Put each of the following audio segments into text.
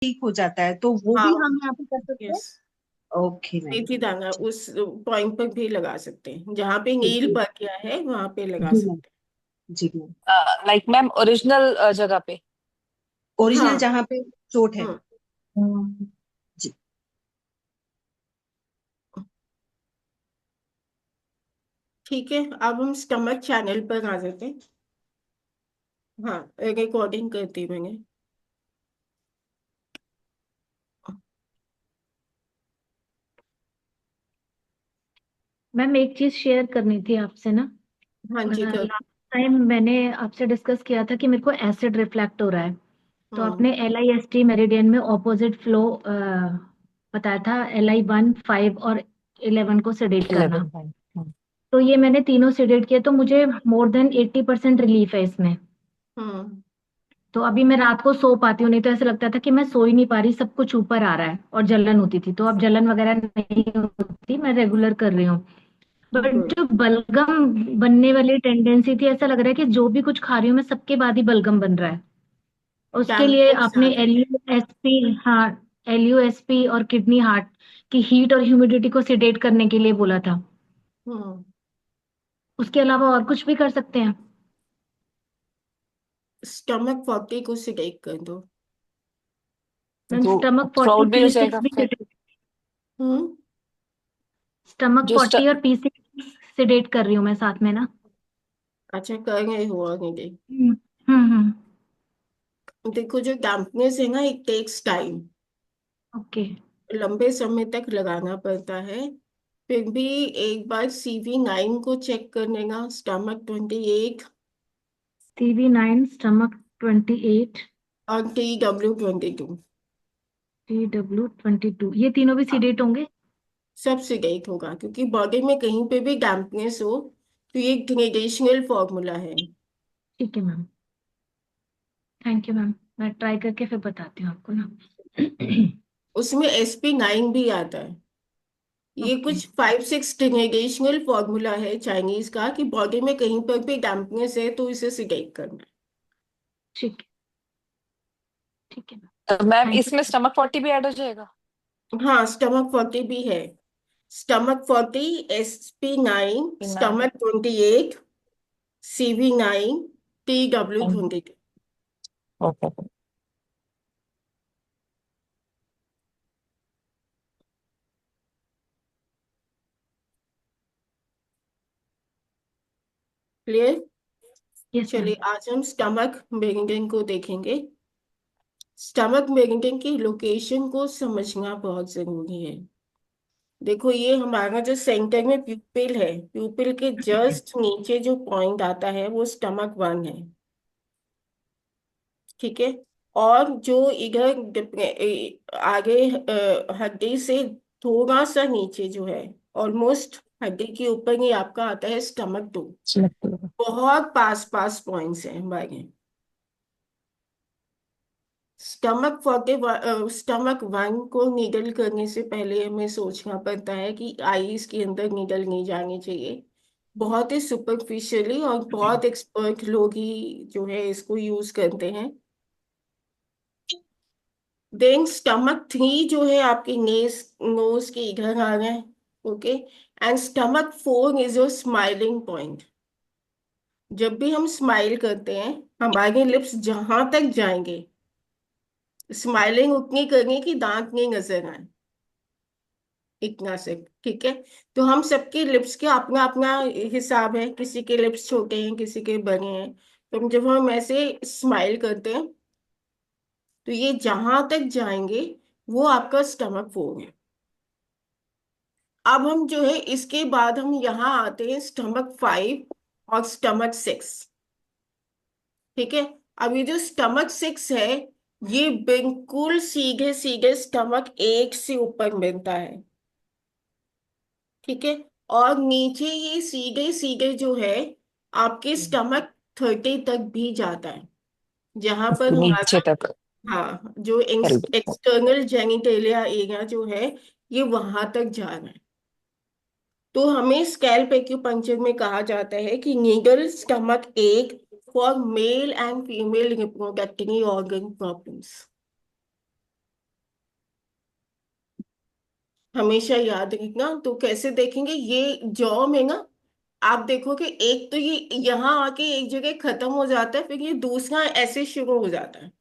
ठीक हो जाता है, तो वो भी हाँ। हम यहाँ पे कर सकते हैं। यस। Okay ma'am. मेथी दाना उस पॉइंट पर भी लगा सकते हैं, जहाँ पे ठीक नील है। पड़ गया है वहां पे लगा जी मैम। सकते जी मैम। लाइक मैम ओरिजिनल जगह पे। हैं। ओरिजिनल हाँ। जहाँ पे चोट है। हम्म। जी। ठीक है, अब हम स्टमक चैनल पर आ जाते हैं। हाँ, रिकॉर्डिंग करती मैंने। मैम एक चीज शेयर करनी थी आपसे ना। हाँ जी, कर। लास्ट टाइम मैंने आपसे डिस्कस किया था कि मेरे को एसिड रिफ्लेक्ट हो रहा है। तो हम्म। आपने LIST मेरिडियन में ऑपोजिट फ्लो बताया था, LI 1 5 और 11 को सेडेट करना। 11 पॉइंट। तो ये मैंने तीनों सेडेट किए, तो मुझे मोर देन 80% रिलीफ है इसमें। हम्म। तो अभी मैं रात को सो पाती हूँ, नहीं तो ऐसा लगता था कि मैं सो ही नहीं पा रही, सब कुछ ऊपर आ रहा है और जलन होती थी। तो अब जलन वगैरह नहीं होती, मैं रेगुलर कर रही हूँ। But good. जो बलगम बनने वाली टेंडेंसी थी, ऐसा लग रहा है कि जो भी कुछ खा रही हूँ मैं, सबके बाद ही बलगम बन रहा है। उसके लिए डैम्पनेस आपने ज्यादा है। LUSP, हाँ, LUSP और किडनी हार्ट की हीट और ह्यूमिडिटी को सिडेट करने के लिए बोला था। हम्म। उसके अलावा और कुछ भी कर सकते हैं? स्टमक 40 को सिलेक्ट कर दो। मैम तो स्टमक थ्रोट 40 भी हो P6 जाएगा भी फिर। सिडेट, हम्म। स्टमक जो 40 और P6 सिडेट कर रही हूँ मैं साथ में ना। अच्छा, कर रहे हो ऑलरेडी। हम्म हम्म। देखो, जो डैम्पनेस है ना, इट टेक्स टाइम। ओके। लंबे समय तक लगाना पड़ता है। फिर भी एक बार CV9 को चेक करने का, स्टमक 28 CV9, स्टमक 28, और TW 22। TW 22, ये तीनों भी सीडेट होंगे? सब सिलेक्ट होगा, क्योंकि बॉडी में कहीं पे भी डैम्पनेस हो तो ये एक ग्रेडेशनल फॉर्मूला है। ठीक है मैम। थैंक यू मैम, मैं ट्राई करके फिर बताती हूँ आपको ना। उसमें SP9 भी आता है। ये ओके। कुछ 5 6 ग्रेडेशनल फॉर्मूला है चाइनीज का, कि बॉडी में कहीं पर भी डैम्पनेस है तो इसे सिलेक्ट करना ठीक है। ठीक है मैम। मैम थैंक इसमें यू। स्टमक 40 भी ऐड हो जाएगा। है। हाँ, स्टमक 40 भी है। Stomach 40, SP9, 9। Stomach 28, CV9, TW 22। Okay. Clear. Yes ma'am. चलिए, आज हम स्टमक मेरिडियन को देखेंगे। स्टमक मेरिडियन की लोकेशन को समझना बहुत जरूरी है। देखो, ये हमारा जो सेंटर में प्यूपिल है, प्यूपिल के जस्ट नीचे जो पॉइंट आता है वो स्टमक 1 है। ठीक है। और जो इधर आगे हड्डी से थोड़ा सा नीचे जो है, ऑलमोस्ट हड्डी के ऊपर ही आपका आता है स्टमक 2। बहुत पास पास पॉइंट्स हैं हमारे। स्टमक 1 को नीडल करने से पहले हमें सोचना पड़ता है कि आईज के अंदर नीडल नहीं जानी चाहिए। बहुत ही सुपरफिशियली, और बहुत एक्सपर्ट लोग ही जो है इसको यूज करते हैं। देन स्टमक 3 जो है आपके नेस नोज के इधर आ रहा है। Okay. And stomach 4 is your smiling point. जब भी हम स्माइल करते हैं, हमारे लिप्स जहां तक जाएंगे, स्माइलिंग उतनी करनी कि दांत नहीं नजर आए, इतना से। ठीक है। तो हम सबके लिप्स के अपना अपना हिसाब है, किसी के लिप्स छोटे हैं, किसी के बड़े हैं। तो जब हम ऐसे स्माइल करते हैं, तो ये जहां तक जाएंगे वो आपका स्टमक 4 है। अब हम जो है इसके बाद हम यहाँ आते हैं स्टमक 5 और स्टमक 6। ठीक है। अब ये जो स्टमक 6 है, ये बिल्कुल सीधे सीधे स्टमक 1 से ऊपर मिलता है। ठीक है। और नीचे ये सीधे सीधे जो है आपके स्टमक 30 तक भी जाता है, जहां पर नीचे हमारा, तक। हाँ, जो pelvic। एक्सटर्नल जेनिटेलिया एरिया जो है, ये वहां तक जा रहा है। तो हमें स्कैल्प एक्यूपंक्चर में कहा जाता है कि needle stomach 1 for male and female reproductive organ problems. हमेशा याद रखना। तो कैसे देखेंगे, ये जॉ में ना आप देखोगे एक तो ये यहाँ आके एक जगह खत्म हो जाता है, फिर ये दूसरा ऐसे शुरू हो जाता है।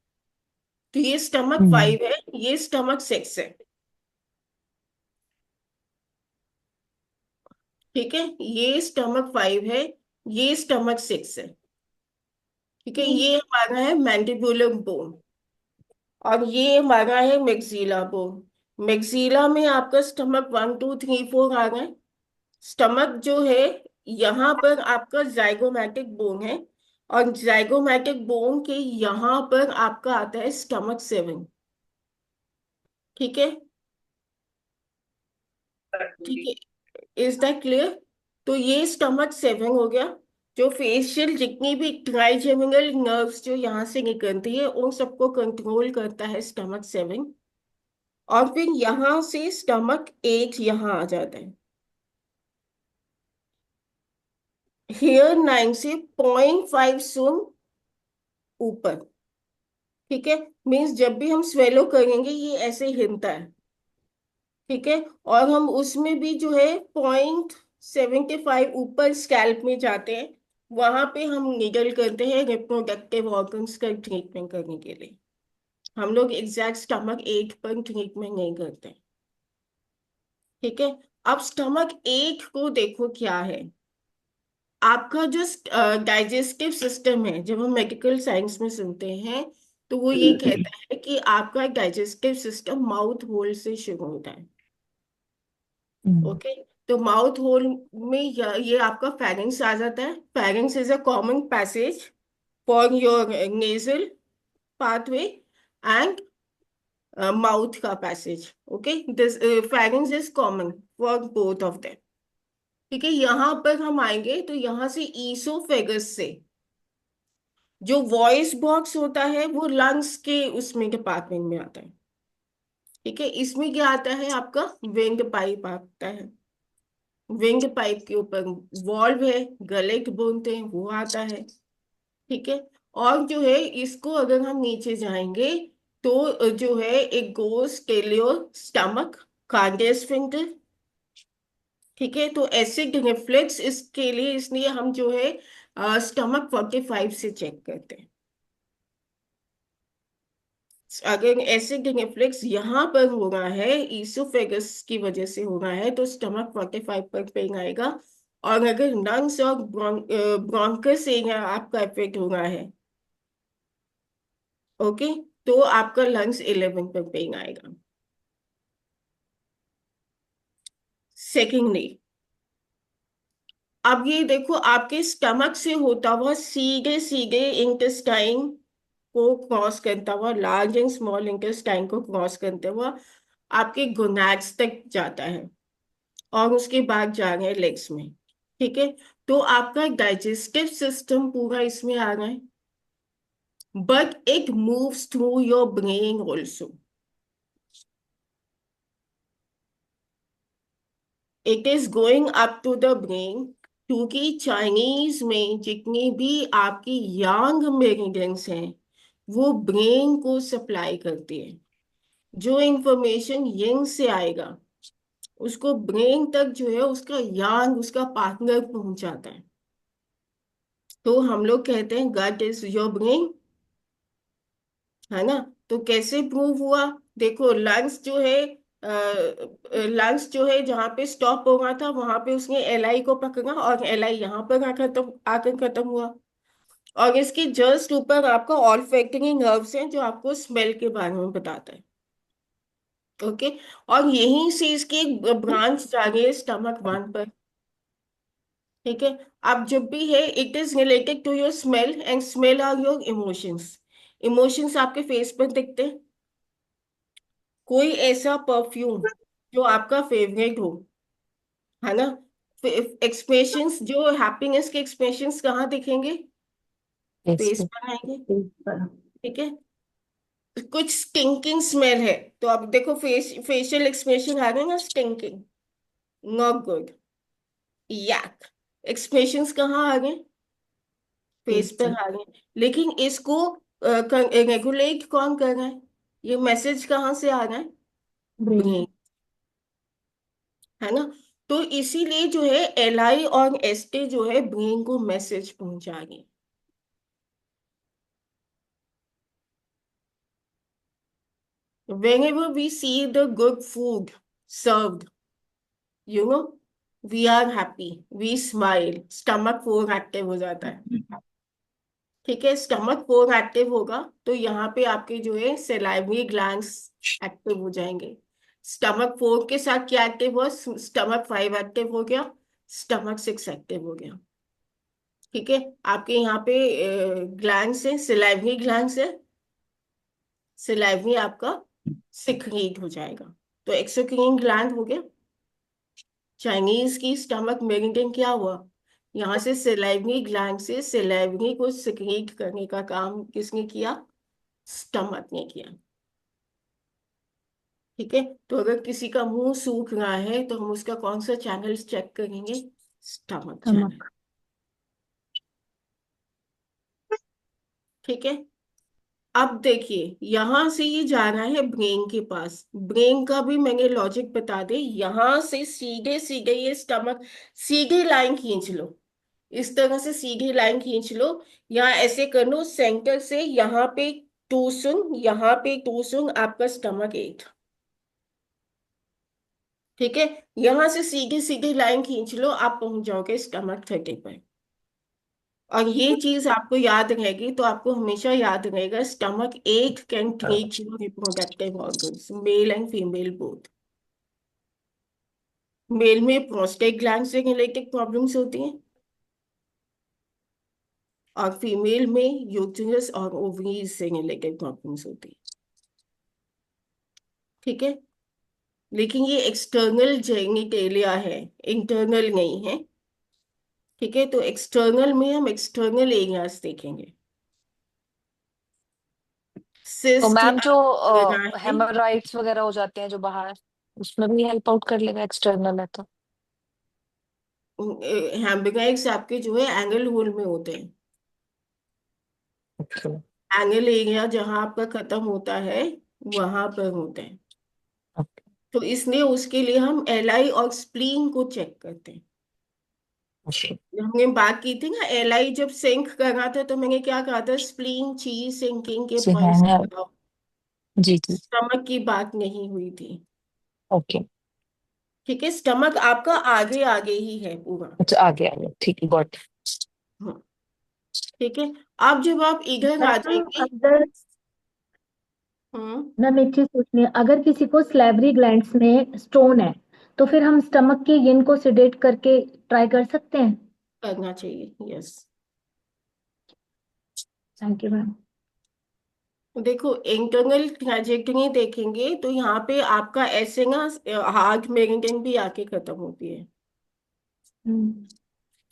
तो ये स्टमक हम्म 5 है, ये स्टमक 6 है। ठीक है, ये स्टमक 5 है, ये स्टमक 6 है। ठीक है, ये हमारा है मैंडिबुलर बोन, और ये हमारा है मैक्सिला बोन। मैक्सिला में आपका स्टमक 1 2 3 4 आ गए। स्टमक जो है, यहाँ पर आपका जाइगोमैटिक बोन है, और जाइगोमैटिक बोन के यहाँ पर आपका आता है स्टमक 7। ठीक है, ठीक है, इज दैट क्लियर? तो ये स्टमक 7 हो गया। जो फेशियल जितनी भी ट्राइजेमिनल नर्व्स जो यहाँ से निकलती है उन सबको कंट्रोल करता है स्टमक 7। और फिर यहाँ से स्टमक 8 यहाँ आ जाता है, हेयर 9 से 0.5 सुन ऊपर। ठीक है, मीन्स जब भी हम स्वेलो करेंगे ये ऐसे हिलता है। ठीक है, और हम उसमें भी जो है 0.75 ऊपर स्कैल्प में जाते हैं, वहां पे हम निडल करते हैं रिप्रोडक्टिव ऑर्गन्स का ट्रीटमेंट करने के लिए। हम लोग एग्जैक्ट स्टमक 8 पर ट्रीटमेंट नहीं करते। ठीक है, अब स्टमक 8 को देखो क्या है। आपका जो डाइजेस्टिव सिस्टम है, जब हम मेडिकल साइंस में सुनते हैं तो वो ये कहता है कि आपका डाइजेस्टिव सिस्टम माउथ होल से शुरू होता है। हम्म ओके, तो माउथ होल में ये आपका फेरिंग्स आ जाता है। Pharynx is a common passage for your nasal pathway and mouth का पैसेज। Okay, this pharynx is common for both of them. ठीक है, यहाँ पर हम आएंगे तो यहाँ से ईसोफेगस से जो वॉइस बॉक्स होता है वो लंग्स के उसमें डिपार्टमेंट में आता है। ठीक है, इसमें क्या आता है, आपका विंड पाइप आता है। विंड पाइप के ऊपर वॉल्व है, गले के बोलते हैं, वो आता है। ठीक है, और जो है इसको अगर हम नीचे जाएंगे तो जो है एक गोस टेलियो स्टमक कार्डियस स्फिंक्टर। ठीक है, तो एसिड रिफ्लेक्स इसके लिए, इसलिए हम जो है स्टमक 45 से चेक करते हैं। अगर एसिड रिफ्लेक्स यहाँ पर हो रहा है, ईसोफेगस की वजह से हो रहा है, तो स्टमक 45 पर पेन आएगा। और अगर लंग्स और ब्रोंकस एरिया आपका इफेक्ट हो रहा है, ओके, तो आपका लंग्स 11 पर पेन आएगा। सेकेंडली, अब ये देखो आपके स्टमक से होता हुआ सीधे सीधे इंटेस्टाइन को क्रॉस करता हुआ, लार्ज एंड स्मॉल इंटेस्टाइन को क्रॉस करते हुआ आपके गोनाड्स तक जाता है, और उसके बाद जा रहे हैं लेग्स में। ठीक है, तो आपका डाइजेस्टिव सिस्टम पूरा इसमें आ रहा है, but it moves through your brain also. It is going up to the brain, क्योंकि चाइनीज में जितनी भी आपकी यांग मेरिडियंस हैं वो ब्रेन को सप्लाई करती है। जो इंफॉर्मेशन यंग से आएगा उसको ब्रेन तक जो है उसका यांग, उसका पार्टनर पहुंचाता है। तो हम लोग कहते हैं गट इज योर ब्रेन, है ना। तो कैसे प्रूव हुआ, देखो लंग्स जो है, लंग्स जो है जहाँ पे स्टॉप हो रहा था वहां पे उसने एल आई को पकड़ा, और एल आई यहाँ पर आकर खत्म हुआ। और इसके जस्ट ऊपर आपका ऑल्फैक्टरी नर्व्स हैं जो आपको स्मेल के बारे में बताता है। ओके, और यहीं से इसकी एक ब्रांच जा रही है स्टमक 1 पर। ठीक है, अब जब भी है it is related to your smell, and smell are your emotions. Emotions आपके फेस पर दिखते हैं। कोई ऐसा परफ्यूम जो आपका फेवरेट हो, है ना। एक्सप्रेशंस जो हैप्पीनेस के एक्सप्रेशंस कहाँ दिखेंगे, फेस फेस पे। पर आएंगे। फेस पर। ठीक है, कुछ स्टिंकिंग स्मेल है तो अब देखो फेशियल एक्सप्रेशन आ गए ना, स्टिंकिंग, नॉट गुड, यक। एक्सप्रेशंस कहाँ आ गए, फेस फेस पर पर। आ गए। लेकिन इसको रेगुलेट कौन कर रहा है, ये मैसेज कहाँ से आ रहा है, ब्रेन। ब्रेन। है ना। तो इसीलिए जो है LI और ST जो है ब्रेन को मैसेज पहुंचाएंगे। Whenever we see the good food served, you know, we are happy, we smile, stomach four active हो जाता है। ठीक है, स्टमक फोर एक्टिव होगा तो यहाँ पे आपके जो है सलाइवरी ग्लैंड्स एक्टिव हो जाएंगे। स्टमक फोर के साथ क्या एक्टिव हुआ, स्टमक फाइव एक्टिव हो गया, स्टमक सिक्स एक्टिव हो गया। ठीक है, आपके यहाँ पे ग्लैंड्स है, सलाइवरी ग्लैंड्स है, सलाइवरी आपका सिक्रीट हो जाएगा। तो एक्सोक्राइन ग्लैंड हो गया। चाइनीज की स्टमक मेरिडियन क्या हुआ, यहाँ से सलाइवरी ग्लैंड से सलाइवरी को सिक्रीट करने का काम किसने किया, स्टमक ने किया। ठीक है, तो अगर किसी का मुंह सूख रहा है तो हम उसका कौन सा चैनल चेक करेंगे, स्टमक चैनल। नमक। ठीक है, अब देखिए यहां से ये जा रहा है ब्रेन के पास। ब्रेन का भी मैंने लॉजिक बता दे, यहां से सीधे सीधे ये स्टमक, सीधे लाइन खींच लो, इस तरह से सीधी लाइन खींच लो, या ऐसे कर लो सेंटर से यहाँ पे टू सुन, यहाँ पे टू सुन, आपका स्टमक एट। ठीक है, यहां से सीधी सीधी लाइन खींच लो, आप पहुंच जाओगे स्टमक 30 पर। और ये चीज आपको याद रहेगी, तो आपको हमेशा याद रहेगा stomach eight can treat your reproductive organs, male and female both. Male में प्रोस्टेट ग्लैंड से रिलेटेड प्रॉब्लम्स होती हैं, और फीमेल में यूटेरस और ओवरीज से रिलेटेड प्रॉब्लम्स होती है। ठीक है, लेकिन ये एक्सटर्नल जेनिटेलिया है, इंटरनल नहीं है। ठीक है, तो एक्सटर्नल में हम एक्सटर्नल एरियाज देखेंगे। तो सिस्ट मैम जो लगा है, हेमोरॉइड्स वगैरह हो जाते हैं जो बाहर, उसमें भी हेल्प आउट कर लेगा एक्सटर्नल है तो। हेमोरॉइड्स आपके जो है एंगल होल में होते हैं। ओके। एंगल एरिया जहां आपका खत्म होता है वहां पर होते हैं। ओके। तो इसलिए उसके लिए हम LI और स्प्लीन को चेक करते हैं। ओके। हमने बात की थी ना, LI जब सिंक कर रहा था तो मैंने क्या कहा था, स्प्लीन ची सिंकिंग के जी हाँ पॉइंट्स हाँ। बताओ। जी जी। स्टमक की बात नहीं हुई थी। ओके। ठीक है, स्टमक आपका आगे आगे ही है पूरा। अच्छा आगे आगे, ठीक है, गॉट। हाँ, ठीक है। अब जब आप इधर आ मैम जाएंगे, अगर हम्म, मैम एक चीज पूछनी है, अगर किसी को स्लेवरी ग्लैंड्स में स्टोन है तो फिर हम स्टमक के यिन को सिडेट करके ट्राई कर सकते हैं? करना चाहिए, यस। Thank you ma'am. देखो इंटरनल ट्रेजेक्टरी देखेंगे तो यहाँ पे आपका ऐसे ना हार्ट मेरिडियन भी आके खत्म होती है, हम्म।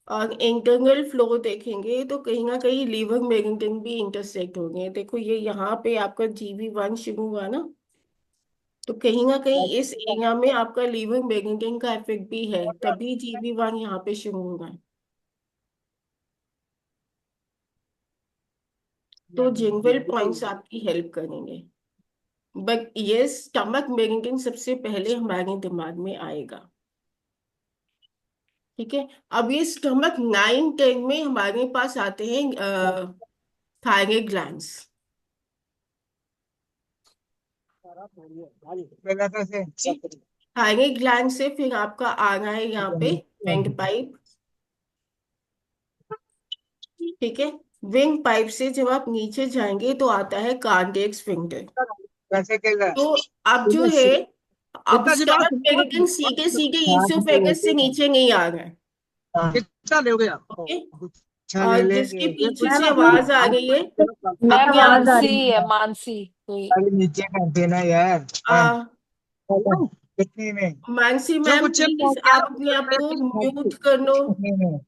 और इंटरनल फ्लो देखेंगे तो कहीं ना कहीं लीवर मेरिडियन भी इंटरसेक्ट हो गए। देखो ये यहाँ पे आपका GV1 शुरू हुआ ना, तो कहीं ना कहीं इस एरिया में आपका लीवर मेरिडियन का इफेक्ट भी है, तभी GV1 यहाँ पे शुरू हो रहा है। तो जिंगल पॉइंट्स आपकी हेल्प करेंगे, बट ये स्टमक मेरिडियन सबसे पहले हमारे दिमाग में आएगा। ठीक है, अब ये स्टमक 9-10 में हमारे पास आते हैं थायराइड ग्लैंड्स। थायराइड ग्लैंड से फिर आपका आ रहा है यहाँ पे विंड पाइप। ठीक है, विंड पाइप से जब आप नीचे जाएंगे तो आता है कार्डियक स्फिंक्टर। तो अब जो है, अब स्टमक मेरिडियन सीधे सीधे ईसोफेगस से नीचे नहीं आ रहा है। ओके, और जिसके पीछे मैम से अपनी आवाज आ रही है, मैं अपने आप आवाज आ मानसी रही है, मानसी कोई। नीचे करते ना यार। आ, कितनी में मानसी जो मैम मुझसे प्लीज पूछा आप अपने आप को म्यूट कर लो। कितनी में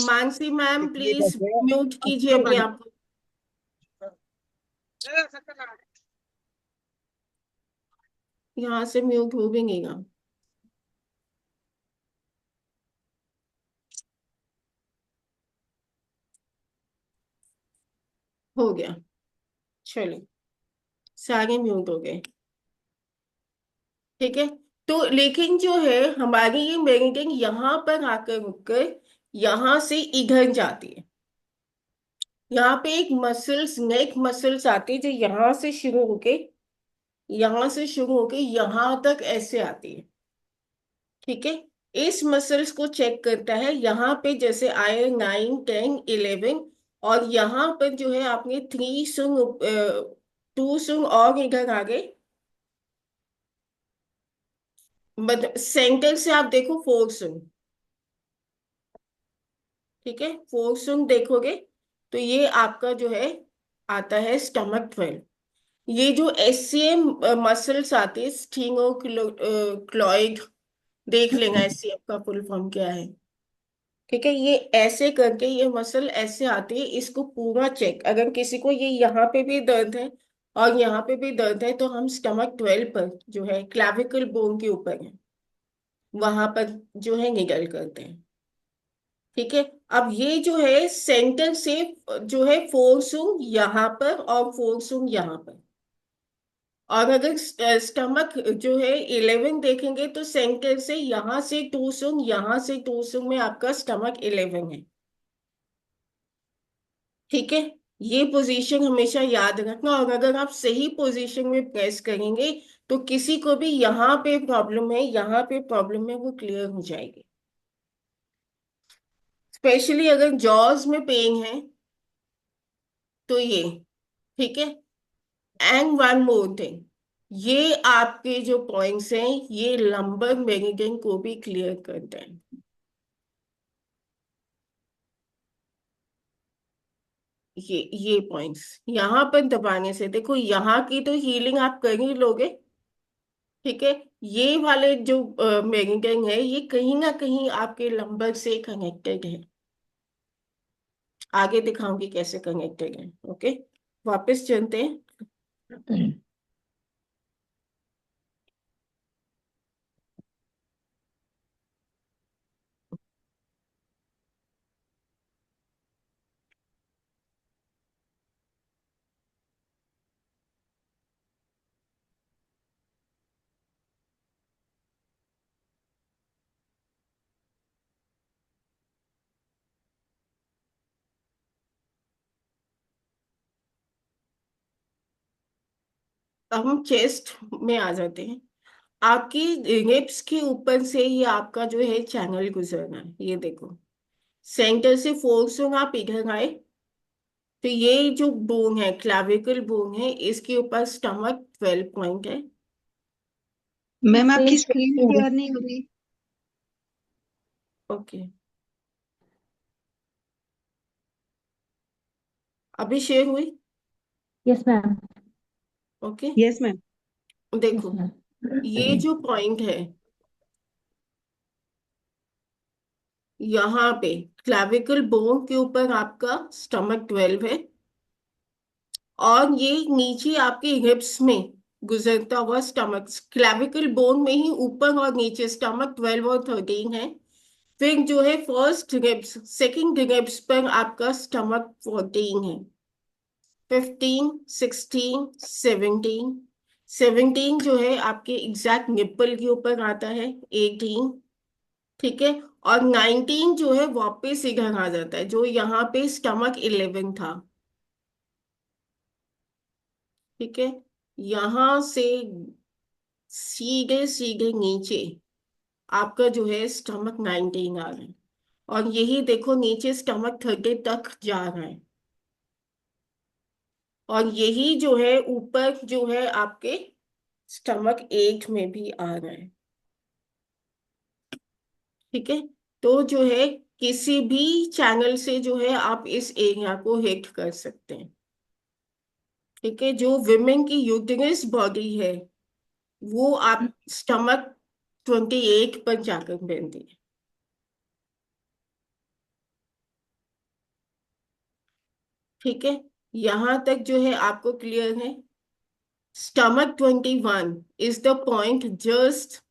मानसी मैम कितनी प्लीज पैसे म्यूट कीजिए अच्छे अपने आप को। यहाँ से म्यूट हो भी नहीं रहा। हो गया, चलो सारे म्यूट हो गए। ठीक है, तो लेकिन जो है हमारी ये मेरिडियन यहाँ पर आकर रुककर यहाँ से इधर जाती है। यहाँ पे एक मसल्स, नेक मसल्स आती है जो यहाँ से शुरू होके यहाँ तक ऐसे आती है। ठीक है, इस मसल्स को चेक करता है। यहाँ पे जैसे आए 9, 10, 11, और यहाँ पर जो है आपने 3 सुन, 2 सुन और इधर आ गए। मतलब सेंटर से आप देखो 4 सुन। ठीक है, 4 सुन देखोगे तो ये आपका जो है आता है स्टमक 12। ये जो एससीएम मसल्स आती है, स्टिंगो क्लॉइड, देख लेना एससीएम का फुल फॉर्म क्या है। ठीक है, ये ऐसे करके ये मसल ऐसे आती है, इसको पूरा चेक। अगर किसी को ये यहाँ पे भी दर्द है और यहाँ पे भी दर्द है तो हम स्टमक 12 पर जो है क्लैविकल बोन के ऊपर है, वहां पर जो है निगल करते हैं। ठीक है, अब ये जो है सेंटर से जो है 4 सुंग यहाँ पर और 4 सुंग यहाँ पर। और अगर स्टमक जो है 11 देखेंगे तो सेंटर से यहाँ से 2 सुंग, यहाँ से 2 सुंग में आपका स्टमक 11 है। ठीक है, ये पोजीशन हमेशा याद रखना। और अगर आप सही पोजीशन में प्रेस करेंगे तो किसी को भी यहाँ पे प्रॉब्लम है, यहाँ पे प्रॉब्लम है, वो क्लियर हो जाएगी। स्पेशली अगर जॉज में पेन है तो ये। ठीक है, एंड वन मोर थिंग, ये आपके जो पॉइंट्स हैं ये लंबर मेरिडियन को भी क्लियर करते हैं। ये पॉइंट्स यहाँ पर दबाने से देखो, यहाँ की तो हीलिंग आप कर ही लोगे। ठीक है, ये वाले जो मेरिडियन है ये कहीं ना कहीं आपके लंबर से कनेक्टेड है। आगे दिखाऊंगी कैसे कनेक्टेड है। ओके, वापस चलते हैं। अब हम चेस्ट में आ जाते हैं। आपकी रिब्स के ऊपर से ये आपका जो है चैनल गुजरना है। ये देखो, सेंटर से 4 सुन आप इधर आए तो ये जो बोन है, क्लाविकल बोन है, इसके ऊपर स्टमक 12 पॉइंट है। मैम आपकी Same स्क्रीन here. क्लियर नहीं हो रही। ओके, अभी शेयर हुई। Yes, ma'am. Okay, yes ma'am. Yes, देखो ma'am. ये जो पॉइंट है यहाँ पे क्लाविकल बोन के ऊपर आपका स्टमक 12 है, और ये नीचे आपके हिप्स में गुजरता हुआ स्टमक, क्लैविकल बोन में ही ऊपर और नीचे स्टमक 12 और 13 है। फिर जो है फर्स्ट रिब्स, सेकंड रिब्स पर आपका स्टमक 14 है, 15, 16, 17, 17 जो है आपके एग्जैक्ट निप्पल के ऊपर आता है, 18। ठीक है, और 19 जो है वापस इधर आ जाता है, जो यहाँ पे स्टमक 11 था। ठीक है, यहां से सीधे सीधे नीचे आपका जो है स्टमक 19 आ रहा है, और यही देखो नीचे स्टमक 30 तक जा रहा है, और यही जो है ऊपर जो है आपके स्टमक 8 में भी आ रहा है। ठीक है, तो जो है किसी भी चैनल से जो है आप इस एरिया को हिट कर सकते हैं। ठीक है, जो विमेन की यूटेरस बॉडी है वो आप स्टमक 28 पर जाकर बनती है। ठीक है, यहां तक जो है आपको क्लियर है। Stomach 21 is the point just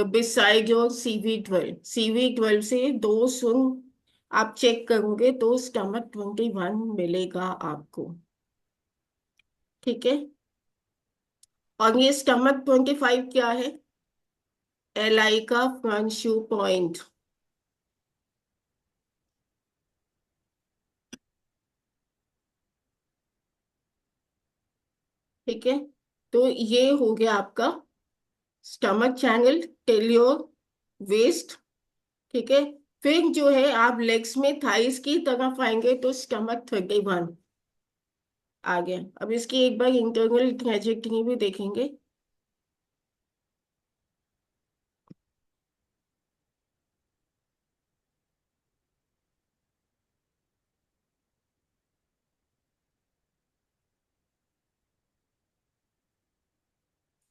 beside your CV12। CV12 से 2 सुन आप चेक करोगे तो स्टमक 21 मिलेगा आपको। ठीक है, और ये स्टमक 25 क्या है? LI का फ्रंट शू पॉइंट। ठीक है, तो ये हो गया आपका stomach channel till your waist. ठीक है, फिर जो है आप लेग्स में थाइस की तरफ आएंगे तो स्टमक 31 आ गया। अब इसकी एक बार इंटरनल ट्रेजेक्टरी भी देखेंगे।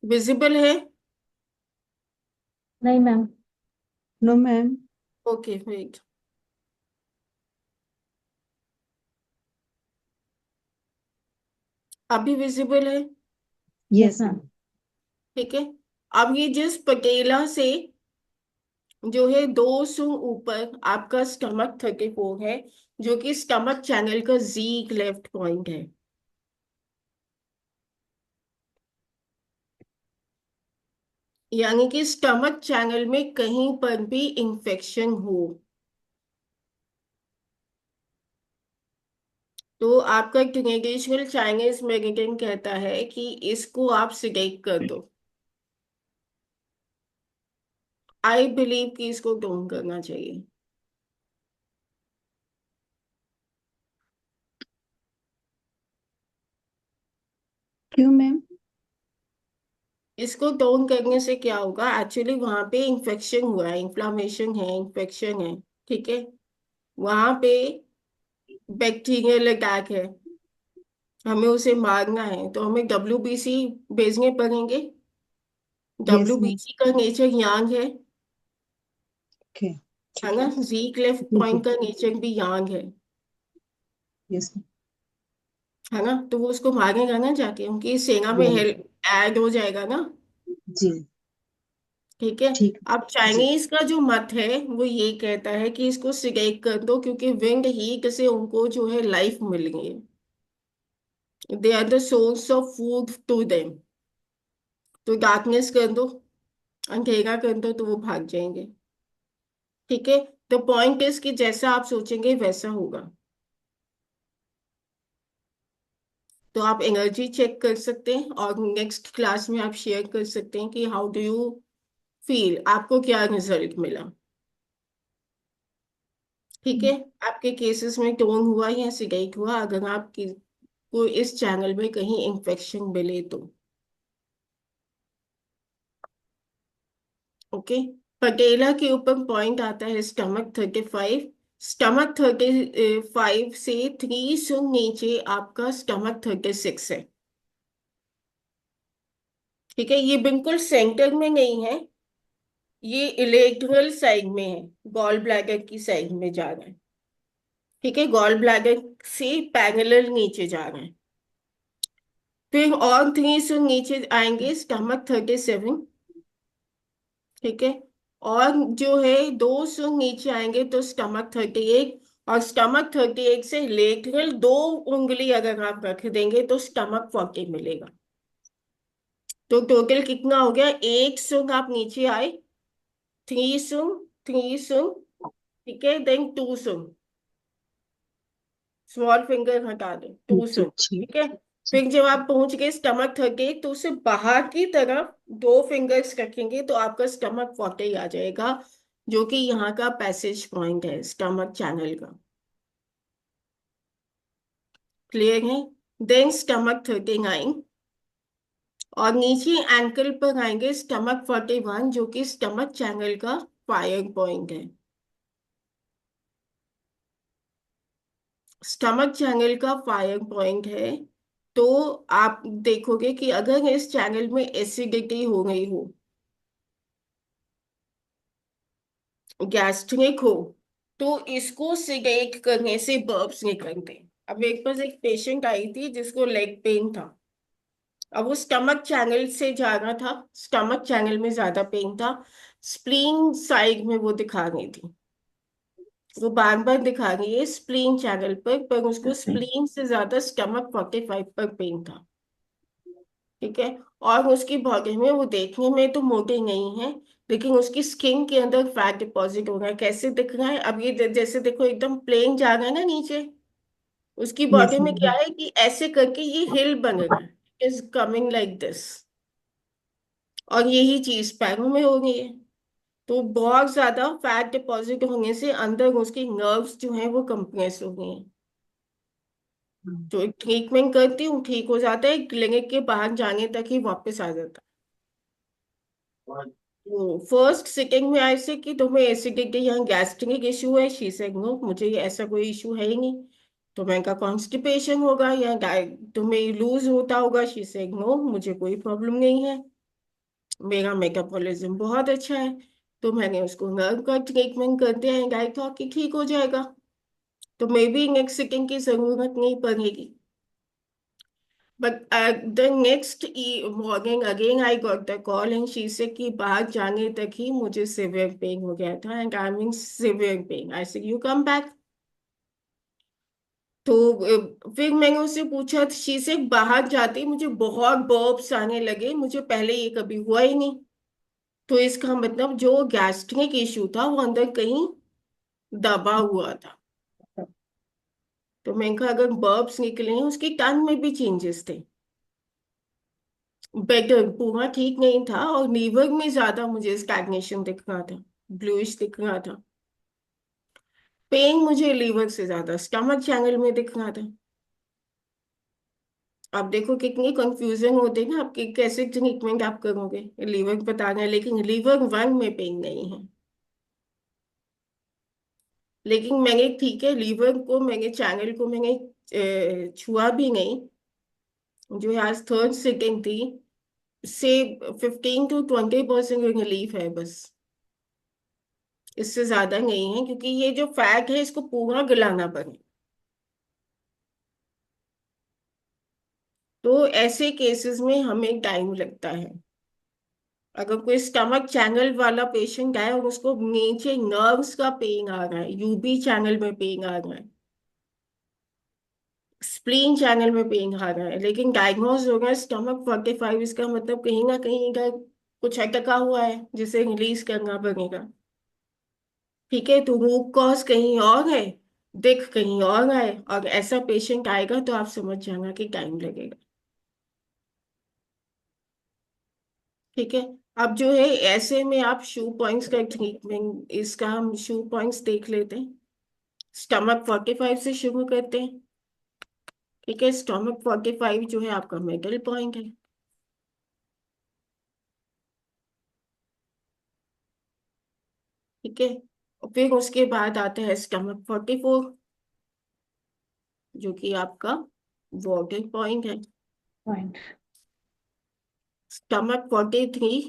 विजिबल है? नहीं ma'am. No ma'am. Okay wait, अभी विजिबल है? Yes yes ma'am. मैम। ठीक है, अब ये जिस पटेला से जो है 200 ऊपर आपका स्टमक 34 है, जो कि स्टमक चैनल का जी लेफ्ट पॉइंट है। यानी कि स्टमक चैनल में कहीं पर भी इंफेक्शन हो तो आपका ट्रेडिशनल चाइनीज मेडिसिन कहता है कि इसको आप सिलेक्ट कर दो। आई बिलीव कि इसको टोन करना चाहिए। क्यों मैम? इसको टोन करने से क्या होगा, एक्चुअली वहां पे इंफेक्शन हुआ है, इन्फ्लामेशन है, इन्फेक्शन है। ठीक है, वहां पे बैक्टीरियल अटैक है, हमें उसे मारना है तो हमें WBC भेजने पड़ेंगे। Yes ma'am. WBC का नेचर यांग ओके। है ठीक ना, है। जी लेफ्ट ठीक है। पॉइंट का नेचर भी यांग यस है ना, तो वो उसको मारेगा ना जाके, उनकी सेना में मैम। हेल्प ऐड हो जाएगा ना। जी। ठीक है, ठीक। अब जी। चाइनीज का जो मत है वो ये कहता है कि इसको सिलेक्ट कर दो क्योंकि विंड हीट से उनको जो है लाइफ मिल गई है, they are the source of food to them. तो डार्कनेस कर दो, अंधेरा कर दो तो वो भाग जाएंगे। ठीक है, द पॉइंट इज कि जैसा आप सोचेंगे वैसा होगा। तो आप एनर्जी चेक कर सकते हैं और नेक्स्ट क्लास में आप शेयर कर सकते हैं कि हाउ डू यू फील, आपको क्या रिजल्ट मिला। ठीक है, आपके केसेस में टोन हुआ या सिगाइट हुआ, अगर आपकी को इस चैनल में कहीं इन्फेक्शन मिले तो। ओके, पटेला के ऊपर पॉइंट आता है स्टमक 35। स्टमक 35 से 3 से नीचे आपका स्टमक 36 है। ठीक है, ये बिल्कुल सेंटर में नहीं है, ये इलेक्ट्रल साइड में है, गॉल ब्लैडर की साइड में जा रहा है। ठीक है, गॉल ब्लैडर से पैरेलल नीचे जा रहा है। फिर और 3 से नीचे आएंगे स्टमक 37। ठीक है, और जो है 2 से नीचे आएंगे तो स्टमक 38, और स्टमक 38 से लेटरल 2 उंगली अगर आप रख देंगे तो स्टमक 40 मिलेगा। तो टोटल कितना हो गया, एक सुंग आप नीचे आए, 3 सुंग, 3 सुंग। ठीक है, देन 2 सुंग, स्मॉल फिंगर हटा दो, टू जी। सुन जी। ठीक है, फिर जब आप पहुंच गए स्टमक 38 तो उसे बाहर की तरफ 2 फिंगर्स रखेंगे तो आपका स्टमक 40 आ जाएगा, जो कि यहाँ का पैसेज पॉइंट है स्टमक चैनल का। क्लियर है? देन स्टमक 39, और नीचे एंकल पर आएंगे स्टमक 41, जो कि स्टमक चैनल का फायर पॉइंट है। स्टमक चैनल का फायर पॉइंट है, तो आप देखोगे कि अगर इस चैनल में एसिडिटी हो गई हो, गैस्ट्रिक हो, तो इसको सिगरेट करने से बर्ब्स निकलते हैं। अब एक पास एक पेशेंट आई थी जिसको लेग पेन था, अब वो स्टमक चैनल से जा रहा था, स्टमक चैनल में ज्यादा पेन था, स्प्लीन साइड में वो दिखा रही थी, वो बार बार दिखा रही है स्प्लीन चैनल पर उसको स्प्लीन से ज्यादा स्टमक 45 पर पेन था। ठीक है। और उसकी बॉडी में वो देखने में तो मोटे नहीं है, लेकिन उसकी स्किन के अंदर फैट डिपॉजिट हो रहा है। कैसे दिख रहा है? अब ये जैसे देखो एकदम प्लेन जा रहा है ना नीचे, उसकी यस बॉडी में क्या मैम। है कि ऐसे करके ये हिल बन रहा है, इज कमिंग लाइक दिस। और यही चीज पैरों में हो रही है। तो बहुत ज्यादा फैट डिपॉजिट होने से अंदर उसकी नर्व्स जो है वो कंप्रेस हो गई हैं। जो ट्रीटमेंट करती हूँ ठीक हो जाता है, क्लिनिक के बाहर जाने तक ही वापस आ जाता है। तो फर्स्ट सिटिंग में ऐसे कि तुम्हें एसिडिटी या गैस्ट्रिक इशू है, शी सेड नो, मुझे ये ऐसा कोई इशू है ही नहीं। तो मैंने कहा कॉन्स्टिपेशन होगा या तुम्हें लूज होता होगा, शी सेड नो, मुझे कोई प्रॉब्लम नहीं है, मेरा मेटाबॉलिज्म बहुत अच्छा है। तो मैंने उसको नर्व का ट्रीटमेंट कर दिया है, गाय था कि ठीक हो जाएगा, तो मे बी नेक्स्ट सिटिंग की जरूरत नहीं पड़ेगी। But the next morning again I got the call and she said कि बाहर जाने तक ही मुझे severe pain हो गया था and I'm in severe pain. I said you come back. तो फिर मैंने उससे पूछा, शी से बाहर जाते ही मुझे बहुत बर्ब्स आने लगे, मुझे पहले ये कभी हुआ ही नहीं। तो इसका मतलब जो गैस्ट्रिक इशू था वो अंदर कहीं दबा हुआ था। तो मैंने कहा अगर बर्ब्स निकले हैं, उसकी टंग में भी चेंजेस थे, बेटर पूरा ठीक नहीं था, और लीवर में ज्यादा मुझे स्टैग्नेशन दिख रहा था, ब्लूइश दिख रहा था। पेन मुझे लीवर से ज्यादा स्टमक चैनल में दिख रहा था। अब देखो कितनी कंफ्यूजन होती है ना, आपके कैसे ट्रीटमेंट आप करोगे, लीवर बताना है लेकिन लीवर वन में पेन नहीं है। लेकिन मैंने ठीक है लीवर को, मैंने चैनल को मैंने छुआ भी नहीं। जो है आज थर्ड सिटिंग थी, से 15 to 20% रिलीफ है बस, इससे ज्यादा नहीं है, क्योंकि ये जो फैट है इसको पूरा गलाना पड़े। तो ऐसे केसेस में हमें टाइम लगता है। अगर कोई स्टमक चैनल वाला पेशेंट है और उसको नीचे नर्व्स का पेन आ रहा है, यूबी चैनल में पेन आ रहा है, स्प्लीन चैनल में पेन आ रहा है, लेकिन डायग्नोज हो गया स्टमक 45, इसका मतलब कहीं ना कहीं का कुछ अटका हुआ है जिसे रिलीज करना पड़ेगा। ठीक है, तो रूट कॉज कहीं और है, दिख कहीं और है, और ऐसा पेशेंट आएगा तो आप समझ जाना कि टाइम लगेगा। ठीक है। अब जो है ऐसे में आप शू पॉइंट्स का ट्रीटमेंट, इसका हम शू पॉइंट्स देख लेते हैं। स्टमक 45 से शुरू करते हैं। ठीक है, स्टमक 45 जो है आपका मिडल पॉइंट है। ठीक है, और फिर उसके बाद आता है स्टमक 44, जो कि आपका वॉटर पॉइंट है। पॉइंट। Stomach 43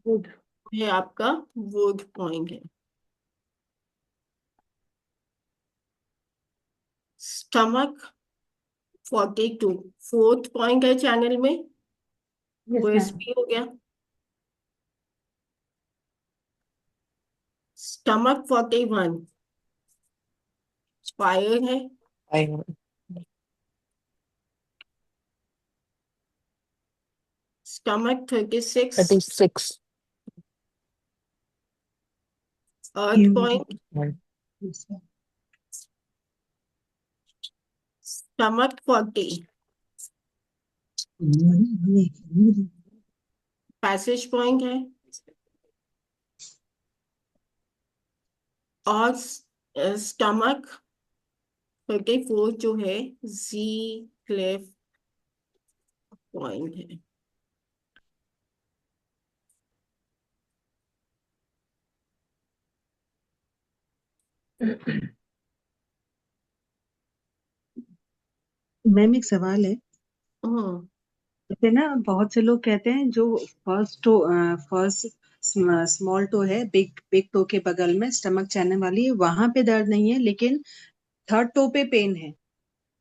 good. है आपका वुड पॉइंट है। स्टमक 42 फोर्थ पॉइंट है चैनल में, यस मैम। ओएसपी हो गया। स्टमक 41 फायर है। I stomach 36 36. Earth point. Yes ma'am. Stomach 40 passage point है। और स्टमक 34 जो है जी क्लेफ पॉइंट है। मैम एक सवाल है। हम्म। जैसे ना बहुत से लोग कहते हैं जो फर्स्ट स्मॉल टो है, बिग बिग टो के बगल में स्टमक चैनल वाली है, वहां पे दर्द नहीं है, लेकिन थर्ड टो पे पेन है।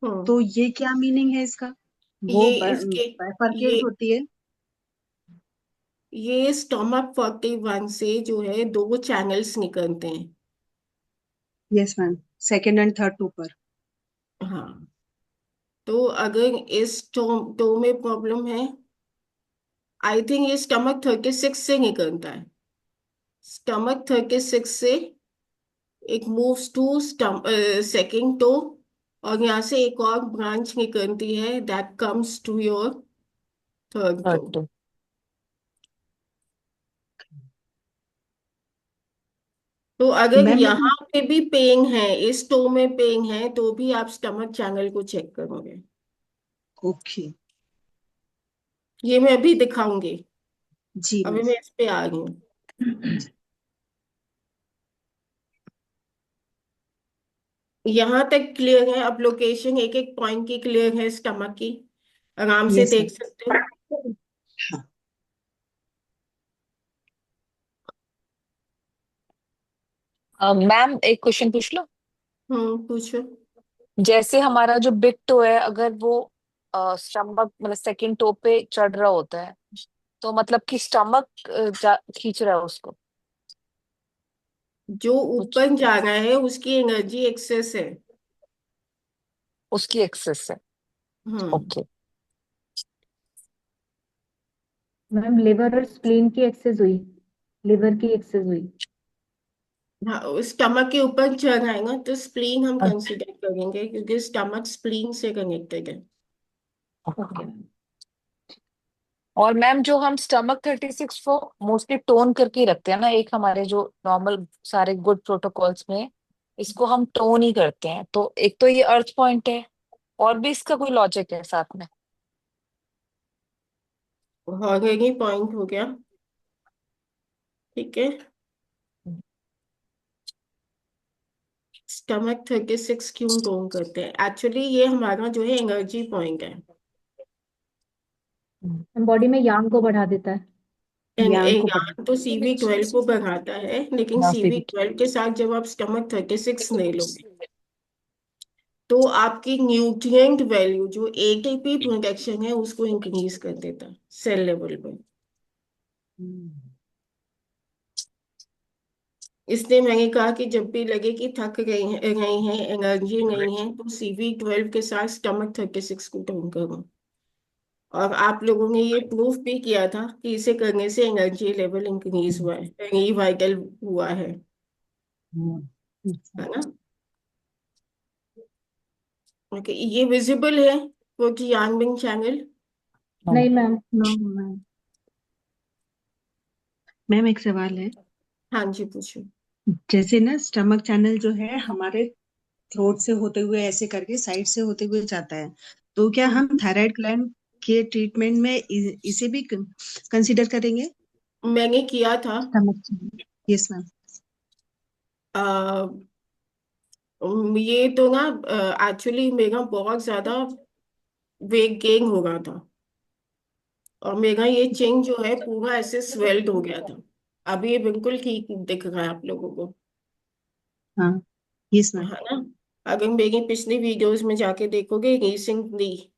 हम्म। तो ये क्या मीनिंग है इसका? वो ये इसके ये बाइफरकेट होती है। ये स्टमक 41 से जो है दो चैनल्स निकलते हैं। Yes ma'am, second and third toe पर। हाँ, तो अगर इस टो में प्रॉब्लम है, आई थिंक ये स्टमक 36 से निकलता है। स्टमक 36 से एक मूव्स टू सेकंड टो, और यहाँ से एक और ब्रांच निकलती है that comes to your third toe. Third toe. तो अगर मैम यहाँ पे भी पेन है, इस टो में पेन है, तो भी आप स्टमक चैनल को चेक करोगे। ओके। ये मैं अभी दिखाऊंगी। जी मैम। अभी मैं इस पे आ रही हूँ। यहाँ तक क्लियर है? अब लोकेशन एक एक पॉइंट की क्लियर है स्टमक की, आराम से यस देख मैम। सकते हो। हाँ। मैम एक क्वेश्चन पूछ लो। पूछो। जैसे हमारा जो बिग टो है, अगर वो स्टमक मतलब सेकंड टो पे चढ़ रहा होता है, तो मतलब कि स्टमक खींच रहा है उसको जो कुछ, ऊपर जा रहा है उसकी एनर्जी एक्सेस है। उसकी एक्सेस है। हम्म। ओके। मैम लिवर और स्प्लीन की एक्सेस हुई, लिवर की एक्सेस हुई। हाँ, स्टमक के ऊपर चढ़ रहा है ना, तो स्प्लीन हम कंसीडर करेंगे, क्योंकि स्टमक स्प्लीन से कनेक्टेड है। Okay ma'am. और मैम जो हम स्टमक 36 को मोस्टली टोन करके ही रखते हैं ना, एक हमारे जो नॉर्मल सारे गुड प्रोटोकॉल्स में इसको हम टोन ही करते हैं, तो एक तो ये अर्थ पॉइंट है, और भी इसका कोई लॉजिक है साथ में? हॉररी पॉइंट हो गया। ठीक है। स्टमक 36 क्यों टोन करते हैं? एक्चुअली ये हमारा जो है एनर्जी पॉइंट है। बॉडी में यांग को बढ़ा देता है। यांग को बढ़ा। यहाँ तो CV12 को बढ़ाता है, लेकिन हाँ सीवी सीविक। ट्वेल्व के साथ जब आप स्टमक 36 ले लोगे, तो आपकी न्यूट्रिएंट वैल्यू जो ATP प्रोडक्शन है उसको इंक्रीज कर देता है सेल लेवल पे। इसलिए मैंने कहा कि जब भी लगे कि थक रही हैं, एनर्जी नहीं है, तो CV12 के साथ स्टमक 36 को टोन करो। और आप लोगों ने ये प्रूफ भी किया था कि इसे करने से एनर्जी लेवल इंक्रीज हुआ है, रिवाइटल हुआ है ना? ओके, ये विजिबल है वो कि यानबिंग चैनल? नहीं मैम। No ma'am. मैम एक सवाल है। हाँ जी, पूछो। जैसे ना स्टमक चैनल जो है हमारे थ्रोट से होते हुए ऐसे करके साइड से होते हुए जाता है, तो क्या हम थायराइड ग्लैंड के ट्रीटमेंट में इसे भी कंसीडर करेंगे? मैंने किया था। Stomach channel. Yes ma'am. आ, ये तो ना, एक्चुअली मेरा बहुत ज्यादा वेट गेन हो रहा था, और मेरा ये चेंज जो है पूरा ऐसे स्वेल्ड हो गया था। अभी ये बिल्कुल ठीक दिख रहा है आप लोगों को, हाँ। Yes ma'am. है ना? अगर मेरी पिछली वीडियोस में जाके देखोगे रिसेंटली,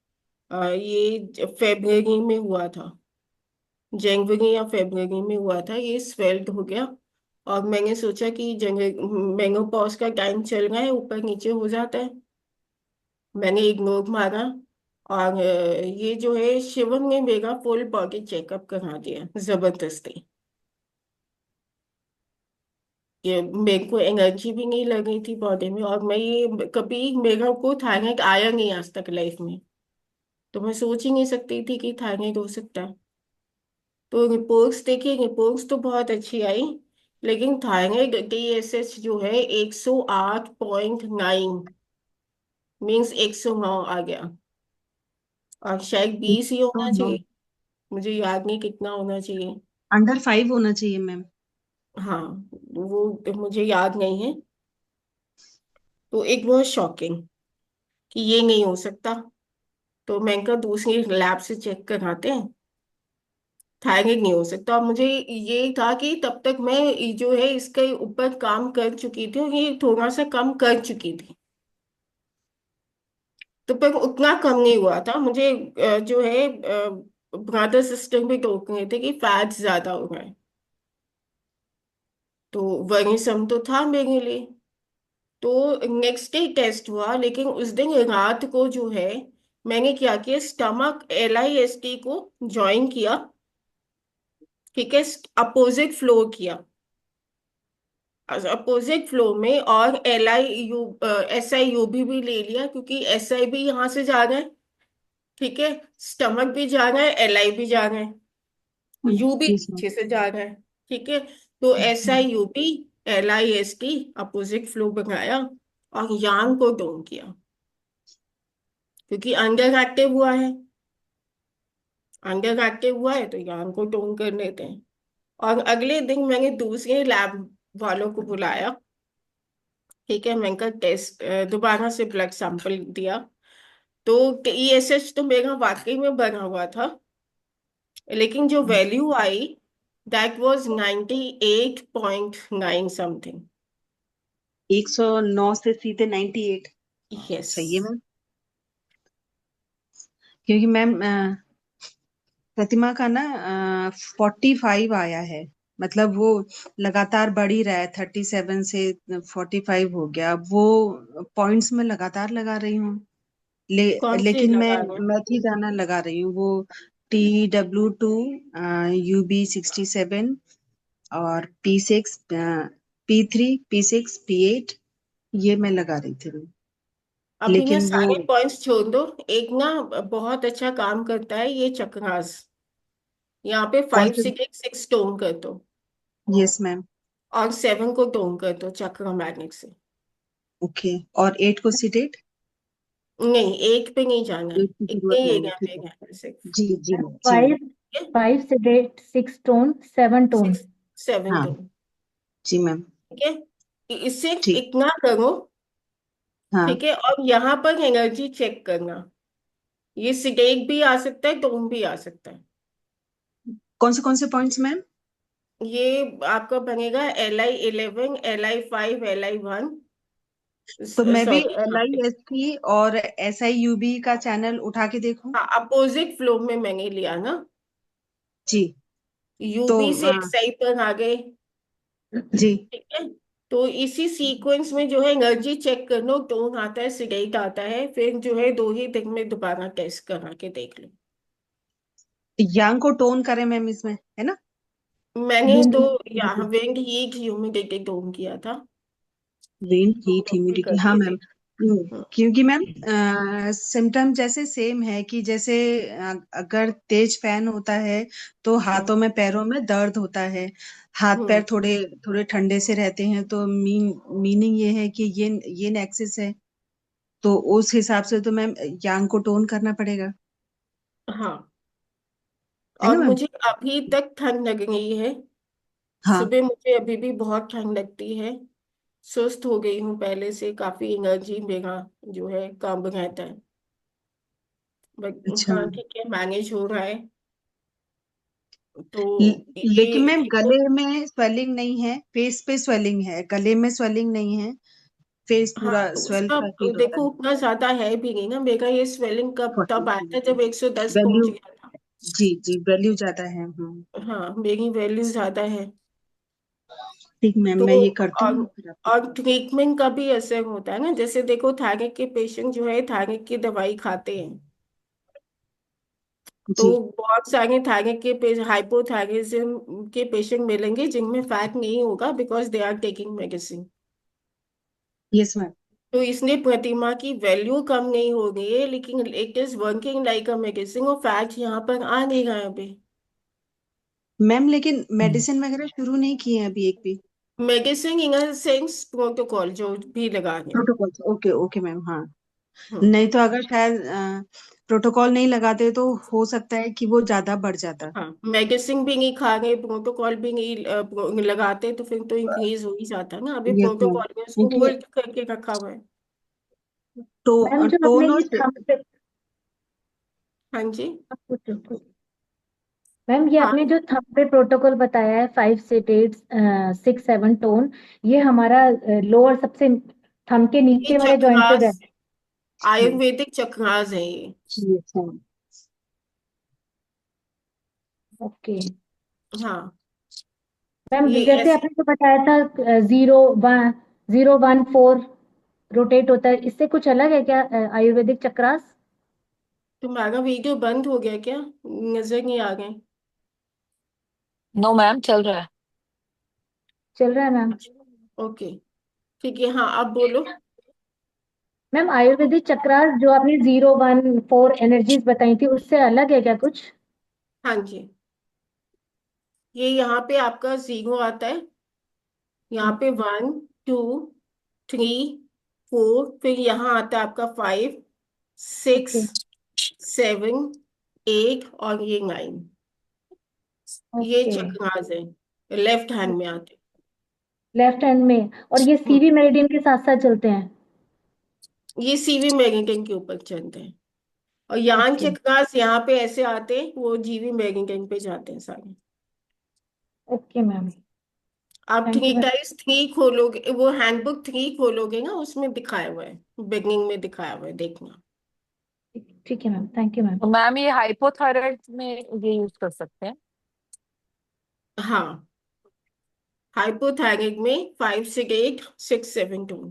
ये फेब्रुअरी में हुआ था, जनवरी या फेब्रुअरी में हुआ था, ये स्वेल्ड हो गया। और मैंने सोचा कि जनवरी मेनोपॉज का टाइम चल रहा है, ऊपर नीचे हो जाता है, मैंने इग्नोर मारा। और ये जो है शिवम ने मेरा फुल बॉडी चेकअप करा दिया जबरदस्ती। ये मेरे को एनर्जी भी नहीं लग रही थी बॉडी में, और मैं ये कभी मेरा को थायराइड आया नहीं आज तक लाइफ में, तो मैं सोच ही नहीं सकती थी कि थायराइड हो सकता है। तो रिपोर्ट्स देखी, रिपोर्ट्स तो बहुत अच्छी आई, लेकिन थायराइड TSH जो है 108.9, मीन्स 109 आ गया। और शायद 20 ही तो होना नो, चाहिए, मुझे याद नहीं कितना होना चाहिए। अंडर 5 होना चाहिए मैम। हाँ, वो मुझे याद नहीं है। तो एक बहुत शॉकिंग कि ये नहीं हो सकता, तो मैं कहा दूसरी लैब से चेक कराते हैं, थायराइड नहीं हो सकता। और मुझे ये था कि तब तक मैं ये जो है इसके ऊपर काम कर चुकी थी, और ये थोड़ा सा कम कर चुकी थी, तो पर उतना कम नहीं हुआ था। मुझे जो है ब्रदर सिस्टर भी टोक रहे थे कि फैट ज्यादा हो रहा है, तो वरिसम तो था मेरे लिए। तो नेक्स्ट डे टेस्ट हुआ, लेकिन उस दिन रात को जो है मैंने क्या किया, स्टमक LIST को ज्वाइन किया, ठीक है, अपोजिट फ्लो किया, अपोजिट फ्लो में, और SIUB भी ले लिया, क्योंकि SI भी यहाँ से जा रहा है, ठीक है, स्टमक भी जा रहा है, LI भी जा रहा है, यू भी यस मैम। पीछे से जा रहा है, ठीक है। तो SIUB LIST अपोजिट फ्लो बनाया और यांग को टोन किया, क्योंकि अंडर एक्टिव हुआ है, अंडर एक्टिव हुआ है तो यांग को टोन कर लेते हैं। और अगले दिन मैंने दूसरे लैब वालों को बुलाया, ठीक है, मैंने कहा टेस्ट दोबारा से ब्लड सैंपल दिया, तो TSH तो मेरा वाकई में बना हुआ था, लेकिन जो value I that was 98.9 something. 109 से सीधे 98। यस। सही है मैम। क्योंकि मैम प्रतिमा का ना 45 आया है, मतलब वो लगातार बढ़ ही रहा है, 37 से 45 हो गया। अब वो पॉइंट्स में लगातार लगा रही हूँ, कौन सी लेकिन मैं लगा रहे हैं? मैथी दाना लगा रही हूँ, वो TW2 UB67 और P6 P3 P6 P8, ये मैं लगा रही थी मैम। अभी ना लेकिन वो सारे पॉइंट्स छोड़ दो, एक ना बहुत अच्छा काम करता है ये चक्रास, यहाँ पे कौन 5 से? 6 टोन कर दो, यस मैम। और 7 को टोन कर दो चक्र मैग्नेट से। ओके, और 8 को सीडेट? नहीं, एक पे नहीं जाना है, एट की इतने जरूरत ही नहीं है, एरिया ठीक पे है। जाना है सिर्फ, जी जी मैम, जी मैम। फाइव ठीक है, 5 sedate 6 tone 7 tone। 6 7 हाँ टोन, जी मैम। ठीक है, इससे ठीक। इतना करो, हाँ, ठीक है, और यहाँ पर एनर्जी चेक करना, ये सिडेट भी आ सकता है, टोन भी आ सकता है। कौन से पॉइंट्स मैम? ये आपका बनेगा LI11 LI5 LI1, तो मैं भी सॉरी, LIST और SIUB का चैनल उठा के देखूं? हाँ, अपोजिट फ्लो में मैंने लिया ना, जी। तो UB से SI पर आ गए, जी। ठीक है। तो इसी सीक्वेंस में जो है एनर्जी चेक कर लो, टोन आता है, सिडेट आता है, फिर जो है 2 ही दिन में दोबारा टेस्ट करा के देख लो। यांग को टोन करें मैम इसमें, है ना? मैंने विंड तो यहाँ विंड हीट ह्यूमिडिटी टोन किया था, विंड तो हीट भी ह्यूमिडिटी, हाँ करके मैम। देख। हम्म। क्योंकि मैम सिम्टम जैसे सेम है, कि जैसे अगर तेज फैन होता है तो हम्म। हाथों में पैरों में दर्द होता है, हाथ हम्म। पैर थोड़े थोड़े ठंडे से रहते हैं, तो मीनिंग ये है कि ये नेक्सिस है। तो उस हिसाब से तो मैम यांग को टोन करना पड़ेगा, हाँ, है ना और मैम? मुझे अभी तक ठंड लग रही है, हाँ। सुबह मुझे अभी भी बहुत ठंड लगती है, सुस्त हो गई हूँ पहले से, काफी एनर्जी मेरा जो है कम रहता है, बट अच्छा। हाँ ठीक है, मैनेज हो रहा है। तो लेकिन मैम ये तो, गले में स्वेलिंग नहीं है, फेस पे स्वेलिंग है, गले में स्वेलिंग नहीं है, फेस हाँ पूरा तो स्वेल उसका सा फील होता देखो है। उतना ज्यादा है भी नहीं ना, मेरा ये स्वेलिंग कब तब आया था 40 जब 110 पहुंच वैल्यू। गया था। जी जी, वैल्यू ज्यादा है। हाँ, मेरी वैल्यू ज्यादा है। ठीक मैम, तो मैं ये करती और हूँ फिर आपको। और ट्रीटमेंट का भी असर होता है ना, जैसे देखो थायराइड के पेशेंट जो है थायराइड की दवाई खाते हैं, तो जी। बहुत सारे थायराइड के पेशेंट, हाइपोथायराइडिज्म के पेशेंट मिलेंगे जिनमें फैट नहीं होगा, because they are taking medicine. Yes ma'am. तो इसलिए प्रतिमा की वैल्यू कम नहीं हो गई है, लेकिन it is working like a medicine, और फैट यहाँ पर आ नहीं रहा है अभी। मैम लेकिन मेडिसिन वगैरह शुरू नहीं किए हैं अभी एक भी? मेडिसिन इन सेंस प्रोटोकॉल जो भी लगा रहे हैं। प्रोटोकॉल, ओके ओके मैम, हाँ। हम्म। नहीं तो अगर शायद प्रोटोकॉल नहीं लगाते तो हो सकता है कि वो ज्यादा बढ़ जाता। हाँ, मेडिसिन भी नहीं खा रहे, प्रोटोकॉल भी नहीं लगाते, तो फिर तो इंक्रीज हो ही जाता है ना, अभी यस मैम। प्रोटोकॉल में उसको क्योंकि होल्ड करके रखा हुआ है। मैम जो आपने टोन और ये थंब पे हाँ जी। मैम ये हाँ, आपने जो थंब पे प्रोटोकॉल बताया है 5 sedate 6 7 टोन, ये हमारा लोअर सबसे थंब के ये नीचे वाले जॉइंट पे चक्रास, रहता हाँ। आयुर्वेदिक चक्रास है ये। Yes ma'am. है। ओके हाँ, मैम, ये जैसे ऐसे, आपने जो बताया था 0 1 0 1 4 रोटेट होता है, इससे कुछ अलग है क्या आयुर्वेदिक चक्रास? तुम्हारा वीडियो बंद हो गया क्या? नजर नहीं आ गए? नो मैम, चल रहा है। चल रहा है मैम। ओके, ठीक है, हाँ अब बोलो। मैम आयुर्वेदिक चक्रास जो आपने 0, 1, 4 एनर्जीज बताई थी उससे अलग है क्या कुछ? हाँ जी, ये यहाँ पे आपका 0 आता है, यहाँ पे 1, 2, 3, 4, फिर यहाँ आता है आपका 5, 6, ओके। 7, 8 और ये 9। ये ओके। चक्रास है, लेफ्ट हैंड में आते लेफ्ट हैंड में, और ये हैं। सीवी मेरिडियन के साथ साथ चलते हैं? ये सीवी मेरिडियन के ऊपर चलते हैं, और यान ओके। चक्रास यहाँ पे ऐसे आते हैं, वो जीवी मेरिडियन पे जाते हैं सारे। Okay ma'am. आप thank three you ma'am. Times 3 खोलोगे, वो हैंडबुक 3 खोलोगे ना, उसमें दिखाया हुआ है, बिगनिंग में दिखाया हुआ है, देखना। ठीक है मैम, थैंक यू मैम। तो मैम ये हाइपोथायराइड में ये यूज कर सकते हैं? हाँ, हाइपोथायराइड में 5, 6, 8, 6, 7, 2।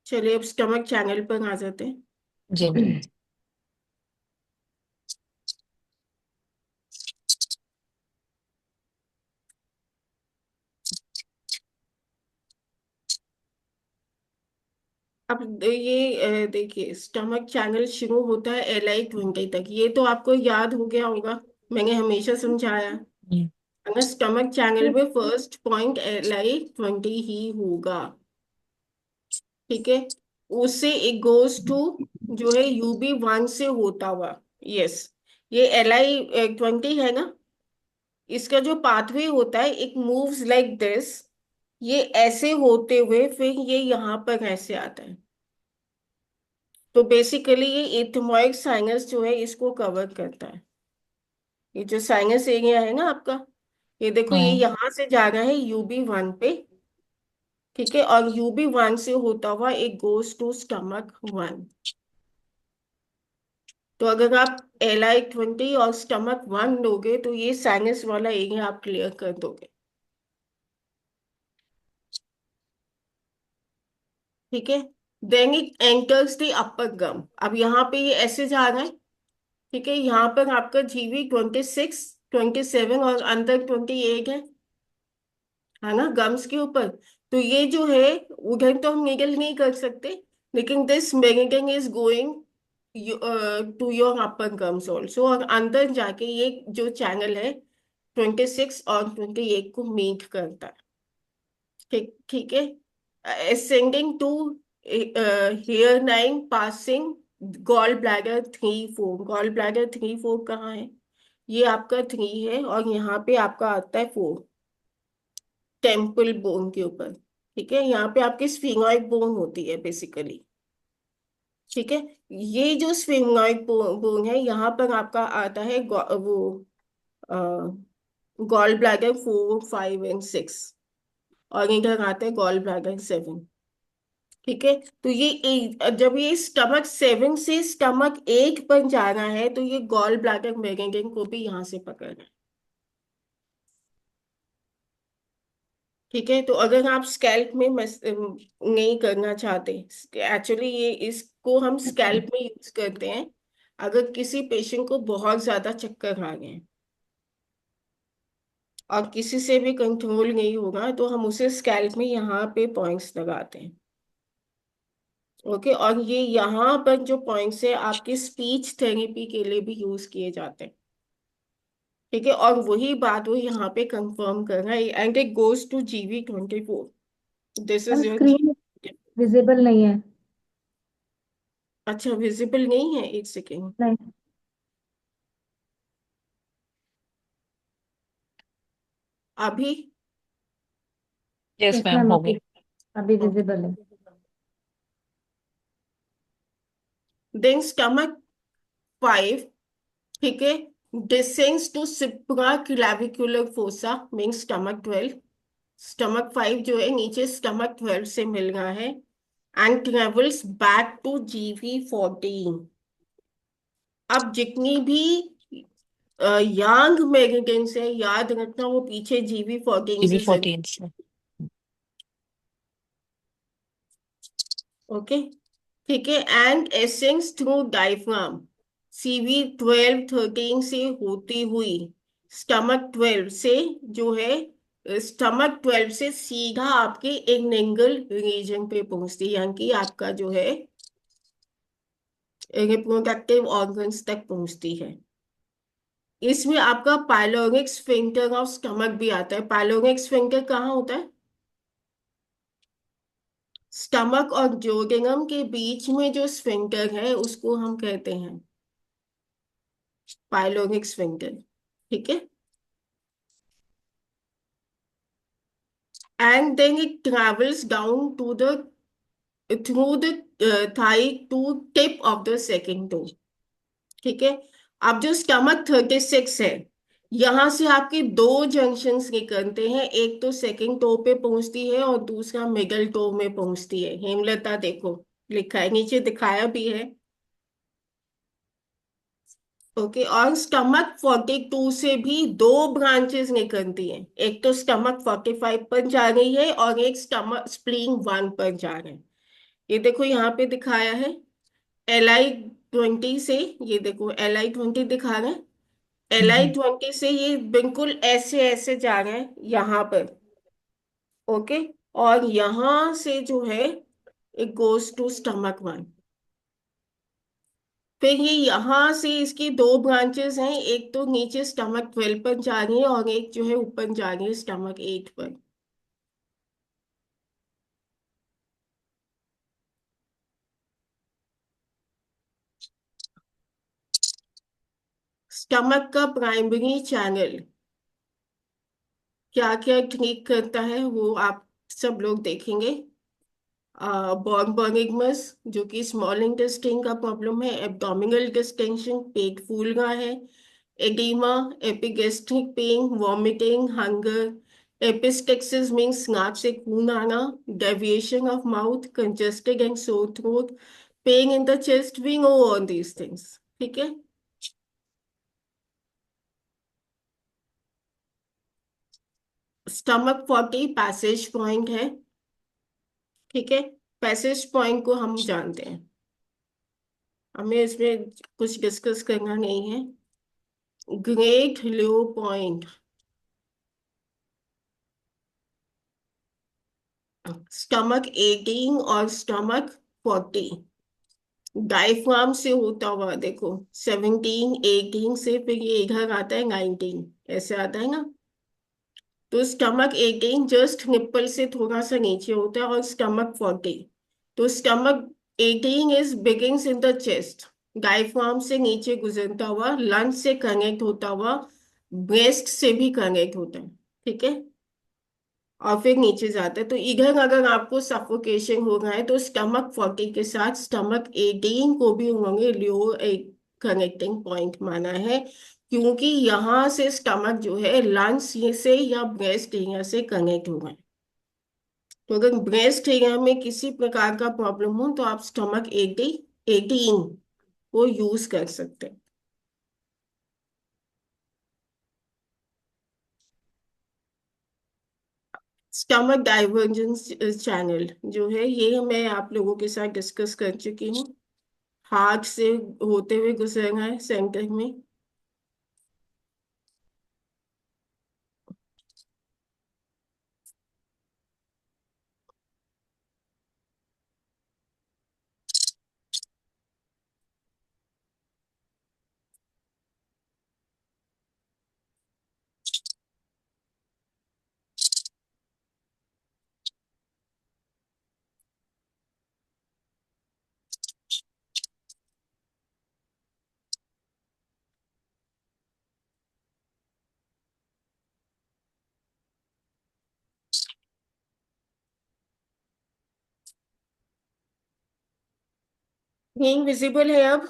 चलिए अब स्टमक चैनल पर आ जाते हैं। जी मैम। अब ये देखिए, स्टमक चैनल शुरू होता है LI20 तक, ये तो आपको याद हो गया होगा, मैंने हमेशा समझाया है। हम्म। अगर स्टमक चैनल में फर्स्ट पॉइंट LI20 ही होगा, ठीक है, उससे इट गोज टू जो है UB1 से होता हुआ। यस, ये LI20 है ना, इसका जो पाथवे होता है इट मूव्स लाइक दिस, ये ऐसे होते हुए फिर ये यहाँ पर ऐसे आता है। तो बेसिकली ये इथमॉइड साइनस जो है इसको कवर करता है। ये जो साइनस एरिया है ना आपका, ये देखो, ये हम्म। यहाँ से जा रहा है UB1 पे, ठीक है, और UB1 से होता हुआ एक गोज टू स्टमक 1। तो अगर आप LI20 और स्टमक 1 लोगे तो ये साइनस वाला एरिया आप क्लियर कर दोगे, ठीक है। Then it enters the upper gum, अब यहाँ पे ये ऐसे जा रहा है, ठीक है, यहाँ पर आपका GV26, 27 और अंदर 28 है ना, गम्स के ऊपर। तो ये जो है उधर तो हम निगल नहीं कर सकते, लेकिन this meridian is going to your upper gums also, और अंदर जाके ये जो चैनल है 26 और 28 को मीट करता है, ठीक ठीक है। Ascending to hair 9, passing gall bladder 3, 4। Gall bladder 3, 4 कहाँ है? ये आपका 3 है, और यहाँ पे आपका आता है 4, टेम्पल बोन के ऊपर, ठीक है, यहाँ पे आपकी स्फिंगॉइड बोन होती है बेसिकली, ठीक है। ये जो स्फिंगॉइड बोन है, यहाँ पर आपका आता है वो गॉल ब्लैडर 4, 5 एंड 6, और इधर आता है गॉल ब्लैडर 7, ठीक है। तो ये जब ये स्टमक 7 से स्टमक 8 पर जाना है, तो ये गॉल ब्लैडर मेरिडियन को भी यहाँ से पकड़ना है, ठीक है। तो अगर आप स्कैल्प में नहीं करना चाहते, एक्चुअली ये इसको हम स्कैल्प में यूज करते हैं अगर किसी पेशेंट को बहुत ज्यादा चक्कर आ गए हैं और किसी से भी कंट्रोल नहीं होगा, तो हम उसे स्कैल्प में यहाँ पे पॉइंट्स लगाते हैं, ओके। और ये यहाँ पर जो पॉइंट्स है आपके स्पीच थेरेपी के लिए भी यूज किए जाते हैं, ठीक है। और वही बात वो यहाँ पे कंफर्म कर रहा है, and it goes to GV24, this ma'am is your screen visible नहीं है। अच्छा, विजिबल नहीं है, एक सेकेंड। नहीं। अभी? यस यस मैम, मैम, हो अभी गई। अभी ओके, विजिबल है। देन स्टमक 5, ठीक है, descends to supra clavicular fossa, mean stomach 12। Stomach 5 जो है नीचे स्टमक 12 से मिल रहा है, and travels back to GV14। अब जितनी भी यांग मेरिडियंस है, याद रखना वो पीछे GV14 जीबी से जरूर। 14 से। ओके, ठीक है। And essence through diaphragm CV12-13 से होती हुई स्टमक 12 से जो है, स्टमक 12 से सीधा आपके एग्नेंगल रीजन पे पहुंचती है, यानी कि आपका जो है रिप्रोडक्टिव ऑर्गन्स तक पहुंचती है। इसमें आपका पाइलोरिक स्फिंक्टर ऑफ स्टमक भी आता है। पाइलोरिक स्फिंक्टर कहाँ होता है? स्टमक और जोडेनम के बीच में जो स्फिंक्टर है उसको हम कहते हैं पाइलोरिक स्फिंक्टर, ठीक है। And then it travels down to the through the thigh to tip of the second toe, ठीक है। अब जो स्टमक 36 है, यहां से आपके दो जंक्शंस निकलते हैं, एक तो सेकंड टो पे पहुंचती है और दूसरा मिडल टो में पहुंचती है। हेमलता देखो, लिखा है नीचे, दिखाया भी है। ओके, और स्टमक 42 से भी दो ब्रांचेस निकलती हैं, एक तो स्टमक 45 पर जा रही है और एक स्टमक स्प्लीन 1 पर जा रहा है। ये देखो यहाँ पे दिखाया है LI-20 से, ये देखो LI-20 दिखा रहे हैं। LI-20 से ये बिल्कुल ऐसे ऐसे जा रहे हैं यहाँ पर, ओके। और यहाँ से जो है इट गोज टू स्टमक 1। फिर ये यहाँ से इसकी दो ब्रांचेस हैं, एक तो नीचे स्टमक 12 पर जा रही है और एक जो है ऊपर जा रही है स्टमक 8 पर। स्टमक का प्राइमरी चैनल क्या क्या ठीक करता है वो आप सब लोग देखेंगे। बॉन्गोनिगमस, जो कि स्मॉल इंटेस्टाइन का प्रॉब्लम है, एब्डोमिनल डिस्टेंशन, पेट फूल रहा है, oedema, epigastric pain, vomiting, hunger, epistaxis means नाक से खून आना, deviation of mouth, congested and sore throat, pain in the chest, we know all these things, ठीक है। स्टमक 40 पैसेज पॉइंट है, ठीक है। पैसेज पॉइंट को हम जानते हैं, हमें इसमें कुछ डिस्कस करना नहीं है। ग्रेट लो पॉइंट, स्टमक 18 और स्टमक 40, डायफ्राम से होता हुआ देखो 17 18 से, फिर ये इधर आता है 19, ऐसे आता है ना। तो स्टमक 18 जस्ट निप्पल से थोड़ा सा नीचे होता है, और स्टमक 40, तो stomach 18 is begins in the chest, diaphragm से नीचे गुजरता हुआ, लंग से कनेक्ट होता हुआ, ब्रेस्ट से भी कनेक्ट होता है, ठीक है, और फिर नीचे जाता है। तो इधर अगर आपको सफोकेशन हो रहा है तो स्टमक 40 के साथ स्टमक 18 को भी उन्होंने लियो एक कनेक्टिंग पॉइंट माना है, क्योंकि यहाँ से स्टमक जो है लंग्स से या ब्रेस्ट एरिया से कनेक्ट हो रहा है। तो अगर ब्रेस्ट एरिया में किसी प्रकार का प्रॉब्लम हो तो आप स्टमक 18 को यूज कर सकते हैं। स्टमक डाइवर्जेंस चैनल जो है ये मैं आप लोगों के साथ डिस्कस कर चुकी हूँ, हार्ट से होते हुए गुजरना है सेंटर में। यही विजिबल है अब?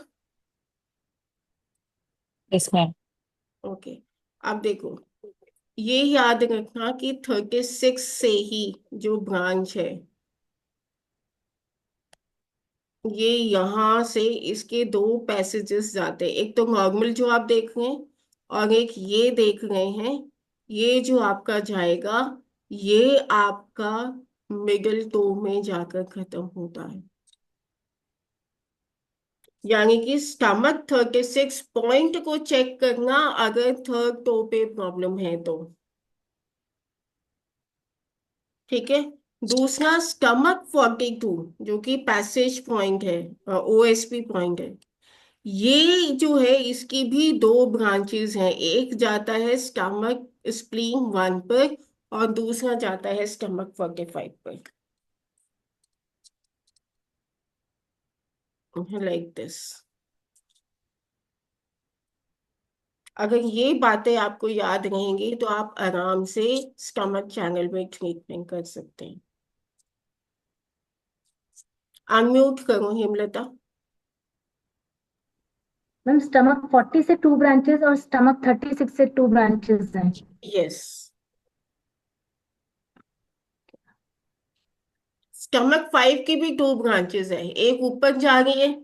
इसमें ओके, अब देखो, ये याद रखना कि 36 से ही जो ब्रांच है, ये यहाँ से इसके दो पैसेजेस जाते हैं, एक तो नॉर्मल जो आप देख रहे हैं और एक ये देख रहे हैं। ये जो आपका जाएगा, ये आपका मिडिल टो में जाकर खत्म होता है, यानी कि स्टमक 36 पॉइंट को चेक करना अगर थर्ड टो पे प्रॉब्लम है तो। ठीक है। दूसरा स्टमक 42 जो कि पैसेज पॉइंट है, ओएसपी पॉइंट है। ये जो है इसकी भी दो ब्रांचेस हैं, एक जाता है स्टमक स्प्लीन 1 पर और दूसरा जाता है स्टमक 45 पर, लाइक दिस। अगर ये बातें आपको याद रहेंगी तो आप आराम से स्टमक चैनल में ट्रीटमेंट कर सकते हैं। अनम्यूट करो हेमलता। मैम स्टमक 40 से 2 ब्रांचेस और स्टमक 36 से 2 ब्रांचेस हैं। यस, स्टमक 5 की भी 2 ब्रांचेस है, एक ऊपर जा रही है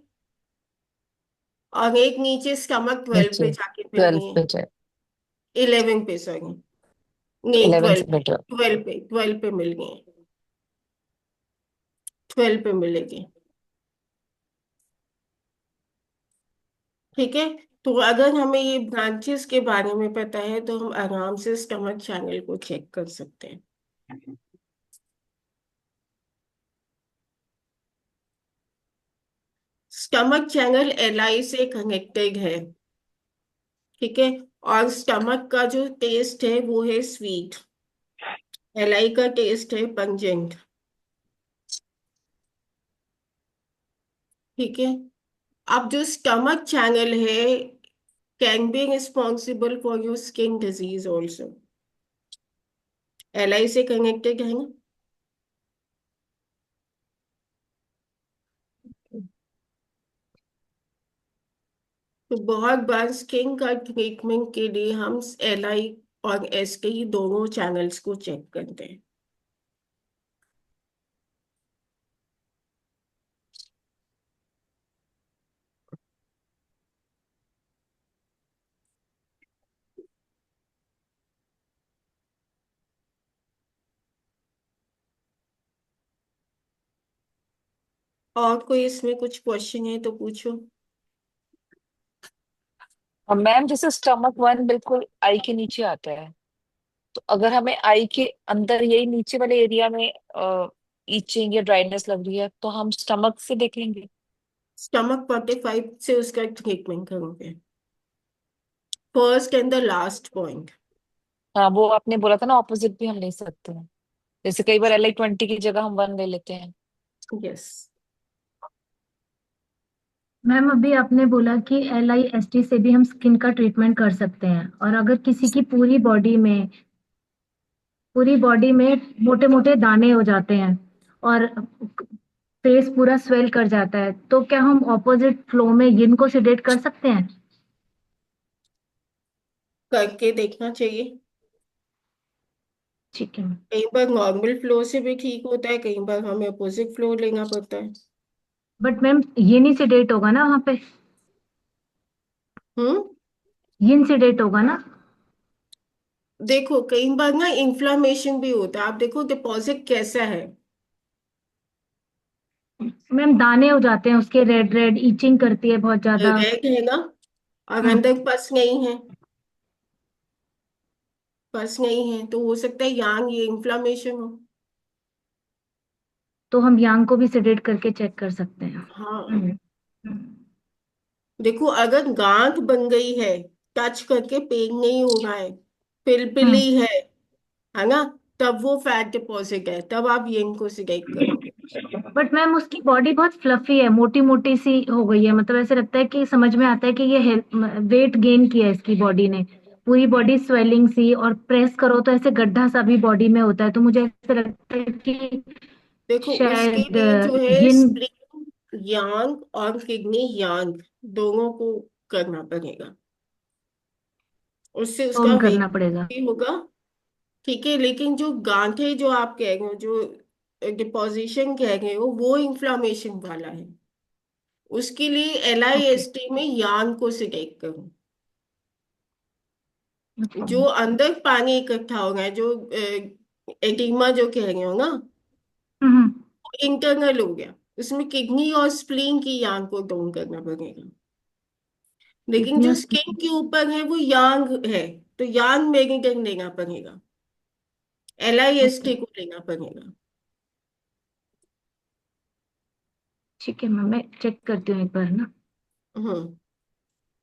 और एक नीचे स्टमक 12 पे नीचे जाके मिल 12 रही है। पे जाए, 11 पे, सॉरी, नहीं 11 ट्वेल्व से पे, बेटर। 12 पे मिल गई है, 12 पे मिलेगी। ठीक है। तो अगर हमें ये ब्रांचेस के बारे में पता है तो हम आराम से स्टमक चैनल को चेक कर सकते हैं। स्टमक चैनल एलआई से कनेक्टेड है। ठीक है। और स्टमक का जो टेस्ट है वो है स्वीट, एलआई का टेस्ट है पंजेंट। ठीक है। अब जो स्टमक चैनल है can be responsible for your skin disease also, LI से कनेक्टेड है ना। तो बहुत बार स्किन का ट्रीटमेंट के लिए हम एलआई और एस के ही दोनों चैनल्स को चेक करते हैं। और कोई इसमें कुछ क्वेश्चन है तो पूछो। और मैम जैसे स्टमक 1 बिल्कुल आई के नीचे आता है, तो अगर हमें आई के अंदर यही नीचे वाले एरिया में ईचिंग या ड्राइनेस लग रही है तो हम स्टमक से देख लेंगे। स्टमक 45 से उसका ट्रीटमेंट करोगे, first and the last point. हाँ, वो आपने बोला था ना, ऑपोजिट भी हम ले सकते हैं, जैसे कई बार LI20 की जगह हम 1 ले लेते हैं। यस। मैम अभी आपने बोला कि LIST से भी हम स्किन का ट्रीटमेंट कर सकते हैं, और अगर किसी की पूरी बॉडी में मोटे मोटे दाने हो जाते हैं और फेस पूरा स्वेल कर जाता है, तो क्या हम ऑपोजिट फ्लो में यिन को सिडेट कर सकते हैं? करके देखना चाहिए। ठीक है। कई बार नॉर्मल फ्लो से भी ठीक होता है, कई बार हमें अपोजिट फ्लो लेना पड़ता है। बट मैम यिन ही सिडेट होगा ना वहाँ पे? हम्म। यिन सिडेट होगा ना? देखो कई बार ना इन्फ्लामेशन भी होता है, आप देखो डिपॉजिट कैसा है। मैम दाने हो जाते हैं उसके, रेड रेड ईचिंग करती है बहुत ज्यादा। रेड है ना, और हम्म। अंदर पस नहीं है, पस नहीं है तो हो सकता है यांग ये इन्फ्लामेशन हो। तो हम यांग को भी सिडेट करके चेक कर सकते हैं। हाँ। हम्म। हम्म। देखो अगर गांठ बन गई है, टच करके पेन नहीं हो रहा है, हम्म। पिलपिली है ना, तब वो फैट डिपॉजिट है, तब आप ये इनको सिलेक्ट करोगे। बट मैम उसकी बॉडी बहुत फ्लफी है, मोटी मोटी सी हो गई है, मतलब ऐसे लगता है कि समझ में आता है कि ये हेल्थ वेट गेन किया है इसकी बॉडी ने। पूरी बॉडी स्वेलिंग सी, और प्रेस करो तो ऐसे गड्ढा सा भी बॉडी में होता है, तो मुझे ऐसे लगता है कि देखो उसके शायद लिए जो है यिन स्प्लीन यांग और किडनी यांग दोनों को करना पड़ेगा, उससे उसका टोन वेट करना पड़ेगा। भी होगा। ठीक है। लेकिन जो गांठे जो आप कह रहे हो, जो डिपोजिशन कह रहे हो, वो इन्फ्लामेशन वाला है, उसके लिए ओके। LIST में यांग को सिलेक्ट करो। अच्छा। जो अंदर पानी इकट्ठा हो गया है, जो एडिमा जो कह रहे हो ना, हम्म। इंटरनल हो गया, इसमें किडनी और स्प्लीन की यांग को टोन करना पड़ेगा। लेकिन किडनी जो और स्किन के ऊपर है वो यांग है, तो यांग मेरिडियन लेना पड़ेगा, ओके, LIST को लेना पड़ेगा। ठीक है मैम, मैं चेक करती हूँ एक बार ना। हम्म।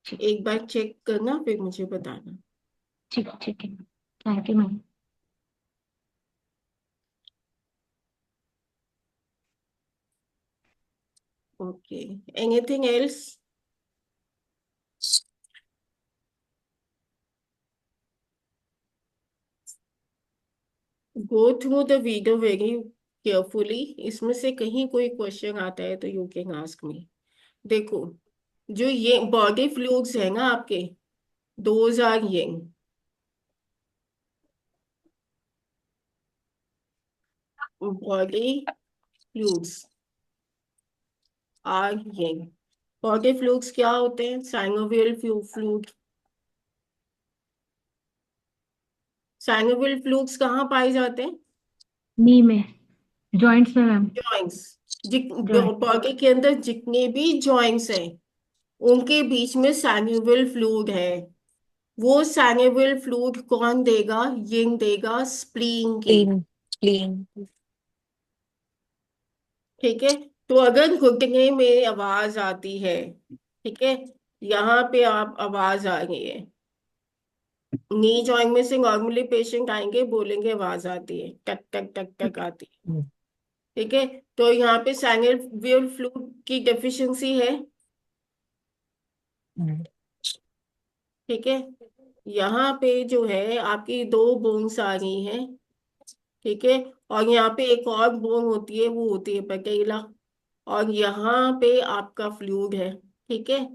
ठीक, एक बार चेक करना फिर मुझे बताना। ठीक, ठीक है, thank you ma'am. Okay, anything else? Go through the video very carefully. इसमें से कहीं कोई क्वेश्चन आता है तो यू कैन आस्क मी। देखो, जो ये बॉडी फ्लूइड्स है ना आपके, those are young. Body fluids are young. Body fluids क्या होते हैं? Synovial fluid. साइनोवियल फ्लूइड्स कहाँ पाए जाते हैं? नी में, जॉइंट्स में मैम। जॉइंट्स। जॉइंट। बॉडी के अंदर जितने भी जॉइंट्स हैं उनके बीच में साइनोवियल फ्लूइड है। वो सैनेबल फ्लूइड कौन देगा? यिंग देगा, स्प्लीन की। Clean, clean. ठीक है। तो अगर घुटने में आवाज आती है, ठीक है, यहाँ पे आप आवाज आ रही है, नी जॉइंट में से नॉर्मली पेशेंट आएंगे बोलेंगे आवाज आती है, टक टक टक टक आती है। ठीक है। तो यहाँ पे सैनेबल फ्लूइड की डेफिशिएंसी है। ठीक है। यहाँ पे जो है आपकी दो बोन्स आ रही हैं। ठीक है। और यहाँ पे एक और बोन होती है, वो होती है पटेला। और यहाँ पे आपका फ्लूइड है। ठीक है।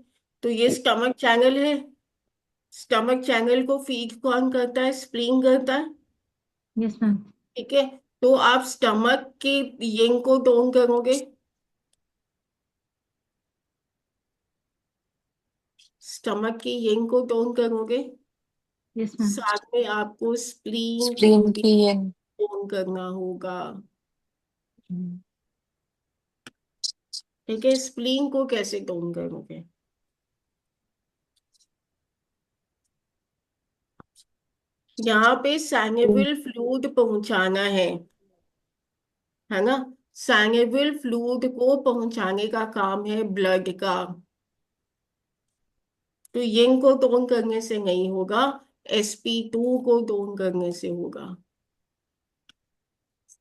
तो ये स्टमक चैनल है। स्टमक चैनल को फीड कौन करता है? स्प्लीन करता है। Yes ma'am. ठीक है। तो आप स्टमक के यंग को टोन करोगे, स्टमक की यंग को टोन करोगे, यस मैम। साथ में आपको स्प्लीन को स्प्लीन भी की है। टोन करना होगा। ठीक है। स्प्लीन को कैसे टोन करोगे? यहाँ पे सैनेबल फ्लूइड पहुंचाना है ना? सैनेबल फ्लूइड को पहुंचाने का काम है ब्लड का। तो यंग को टोन करने से नहीं होगा, SP2 को टोन करने से होगा।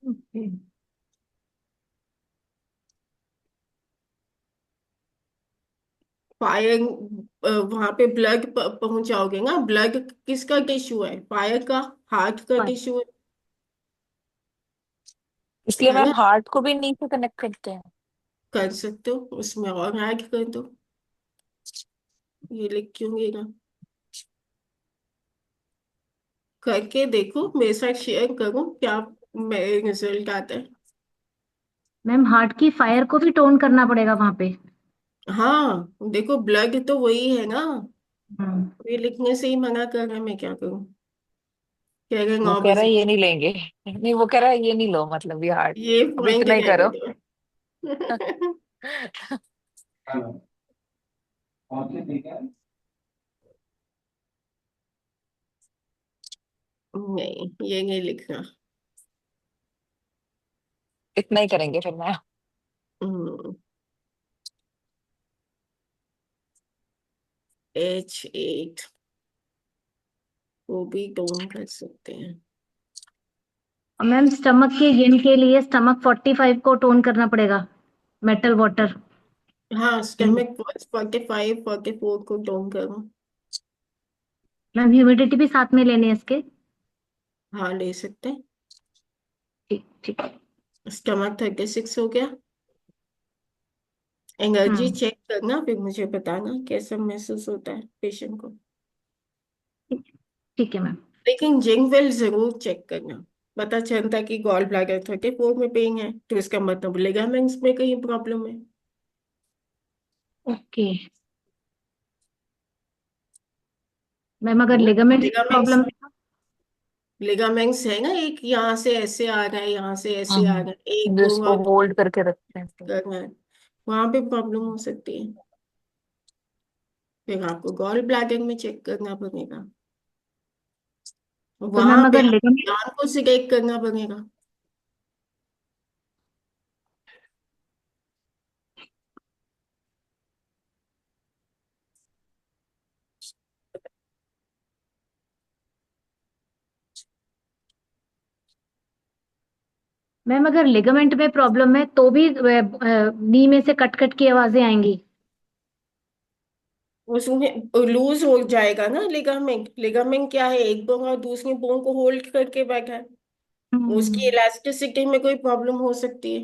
ओके। फायर, वहां पे ब्लड पहुंचाओगे ना। ब्लड किसका टिश्यू है? फायर का, हार्ट का टिश्यू इसलिए है मैम ना? हार्ट को भी नी से कनेक्ट करते हैं। कर सकते हो, उसमें और ऐड कर दो। ये लिख क्यों लेगा? करके देखो, मेरे साथ शेयर करो क्या मेरे रिजल्ट आता है। मैम हार्ट की फायर को भी टोन करना पड़ेगा वहां पे? हाँ, देखो ब्लड तो वही है ना। हम्म। ये लिखने से ही मना कर रहा है, मैं क्या करूँ? कह रहे वो 9 कह रहा है बजे ये नहीं लेंगे। नहीं, वो कह रहा है ये नहीं लो, मतलब ये हार्ट। ये अब पॉइंट इतना ही रहने करो। दो। नहीं, ये नहीं लिखना। इतना ही करेंगे फिर मैं। हम्म, H8 को भी टोन कर सकते हैं। और मैम स्टमक के गेन के लिए स्टमक 45 को टोन करना पड़ेगा, मेटल वाटर। हाँ, स्टमक 45 44 को टोन करो। मैम ह्यूमिडिटी भी साथ में लेने हैं इसके? हाँ, ले सकते हैं। ठीक, ठीक है। स्टमक 36 हो गया। एनर्जी हम्म। चेक करना फिर मुझे बताना कैसा महसूस होता है पेशेंट को। ठीक, ठीक है मैम। लेकिन जिंक वेल जरूर चेक करना। पता चलता है कि गॉल ब्लैडर 34 में पेन है तो इसका मतलब लिगामेंट्स में कहीं प्रॉब्लम है। ओके मैम, अगर है ना? लिगामेंट लिगामेंट्स, प्रॉब्लम लिगामेंट्स है ना, एक यहाँ से ऐसे आ रहा है, यहाँ से ऐसे आ रहा है, एक जो बोन इसको और होल्ड करके रखते हैं फिर। कर रहा है, वहां पे प्रॉब्लम हो सकती है। फिर आपको गॉल ब्लैडर में चेक करना पड़ेगा, तो वहां मैम पे अगर आपको लिगामेंट, ध्यान को सिलेक्ट करना पड़ेगा। मैम अगर लिगामेंट में प्रॉब्लम है तो भी नी में से कट कट की आवाजें आएंगी? उसमें लूज हो जाएगा ना लिगामेंट। लिगामेंट क्या है, एक बोन और दूसरी बोन को होल्ड करके बैठा है, उसकी हम्म। इलास्टिसिटी में कोई प्रॉब्लम हो सकती है।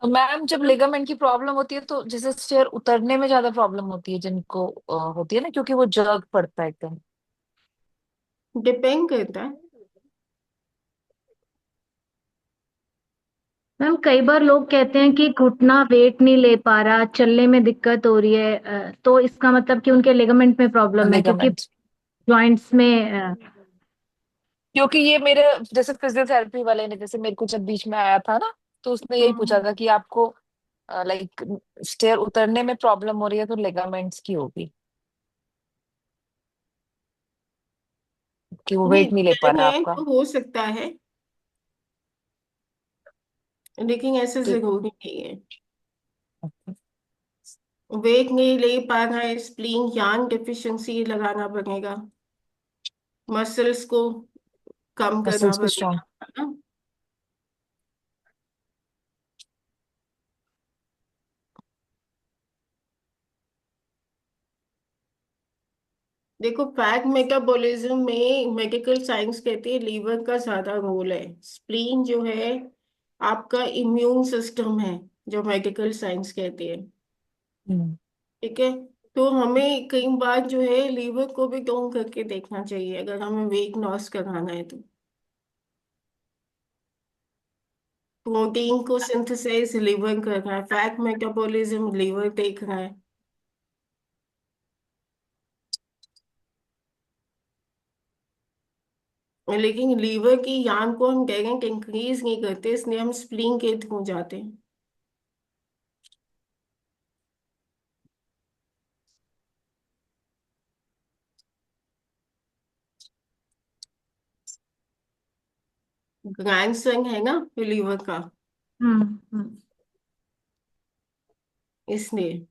तो मैम जब लिगामेंट की प्रॉब्लम होती है तो जैसे स्टेयर उतरने में ज्यादा प्रॉब्लम होती है जिनको होती है ना, क्योंकि वो जर्क पड़ता है एकदम। डिपेंड करता है। मैम कई बार लोग कहते हैं कि घुटना वेट नहीं ले पा रहा, चलने में दिक्कत हो रही है, तो इसका मतलब कि उनके लिगामेंट में प्रॉब्लम है, क्योंकि लिगामेंट, जॉइंट्स में क्योंकि ये मेरे जैसे फिजियोथेरेपी वाले ने जैसे मेरे को जब बीच में आया था ना, तो उसने यही पूछा हम्म, था कि आपको लाइक स्टेयर उतरने में प्रॉब्लम हो रही है तो लिगामेंट्स की होगी, कि वो नहीं वेट नहीं ले पा डर रहा है आपका। तो हो सकता है, लेकिन ऐसा तो जरूरी नहीं है। वेट नहीं ले पा रहा है, स्प्लीन यांग डेफिशिएंसी लगाना पड़ेगा, मसल्स को कम करना मसल्स को पड़ेगा, स्ट्रॉन्ग। है ना। देखो फैट मेटाबॉलिज्म में मेडिकल साइंस कहती है लीवर का ज्यादा रोल है। स्प्लीन जो है आपका इम्यून सिस्टम है, जो मेडिकल साइंस कहती है। ठीक है, तो हमें कई बार जो है लीवर को भी टोन करके देखना चाहिए अगर हमें वेट लॉस कराना है तो। प्रोटीन को सिंथेसाइज लीवर कर रहा है, फैट मेटाबॉलिज्म लीवर देख रहा है। लेकिन लीवर की यान को हम डायरेक्ट इंक्रीज नहीं करते, इसलिए हम स्प्लीन के थ्रू जाते हैं। ग्रैंडसन है ना लीवर का, हम्म। हम्म। इसलिए।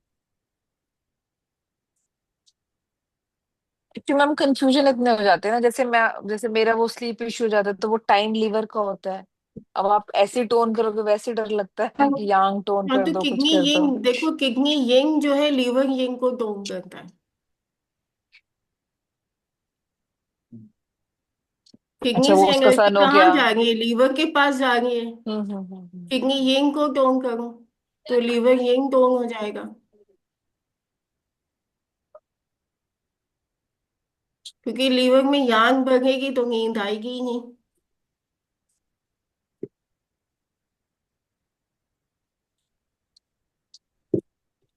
क्योंकि मैम कंफ्यूजन इतने हो जाते हैं ना, जैसे मेरा वो स्लीप इश्यू हो जाता है तो वो टाइम लीवर का होता है। अब आप ऐसे टोन करोगे वैसे डर लगता है कि यांग टोन हाँ कर तो दो, कुछ किडनी कर दो। यंग देखो, किडनी यंग जो है लीवर यंग को टोन करता है। अच्छा, किडनी वो से उसका एनर्जी सन हो कहाँ गया। जा रही है, लीवर के पास जा रही है। हम्म। किडनी यंग को टोन करो तो लीवर यंग टोन हो जाएगा, क्योंकि लीवर में यांग बढ़ेगी तो नींद आएगी ही नहीं।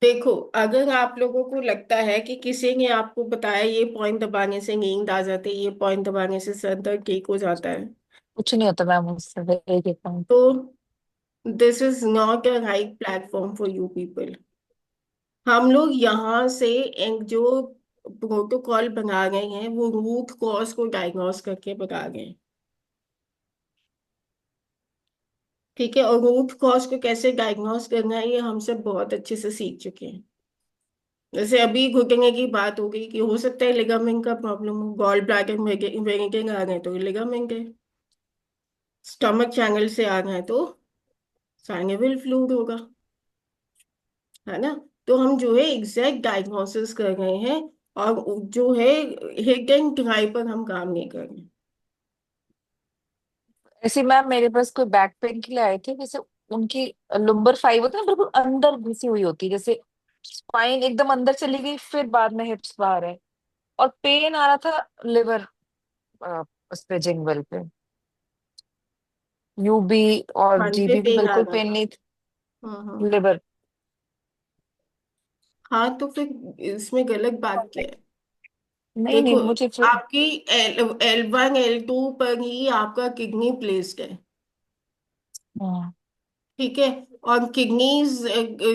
देखो अगर आप लोगों को लगता है कि किसी ने आपको बताया ये पॉइंट दबाने से नींद आ जाती है, ये पॉइंट दबाने से सर दर्द ठीक हो जाता है, कुछ नहीं होता मैम उससे, एक एक पॉइंट। तो this is not a right platform for you people. हम लोग यहाँ से एक जो प्रोटोकॉल बना गए हैं वो रूट कॉज को डायग्नोस करके बता गए हैं। ठीक है, और रूट कॉज को कैसे डायग्नोस करना है ये हम सब बहुत अच्छे से सीख चुके हैं। जैसे अभी घुटने की बात हो गई कि हो सकता है लिगामेंट का प्रॉब्लम हो, गॉल ब्लैडर वेरिकेट आ गए तो लिगामेंट है, स्टमक चैनल से आ गए तो साइनोवियल फ्लूइड होगा, है ना। तो हम जो है एग्जैक्ट डायग्नोसिस कर रहे हैं, और जो है हिट एंड ट्राई पर हम काम नहीं कर रहे हैं। ऐसे मैम मेरे पास कोई बैक पेन के लिए आए थे, जैसे उनकी लुम्बर फाइव होता है ना, बिल्कुल अंदर घुसी हुई होती है, जैसे स्पाइन एकदम अंदर चली गई फिर बाद में हिप्स बाहर है। और पेन आ रहा था लिवर, उस पे जिंगल पे, यूबी और कान पे जीबी पे पेन आ बिल्कुल रहा पेन था। नहीं हाँ। थी, लिवर। हाँ तो फिर इसमें गलत बात क्या है। नहीं नहीं, देखो, मुझे फिर। आपकी L1 L2 पर ही आपका किडनी प्लेस्ड है। हाँ। ठीक है। और किडनीज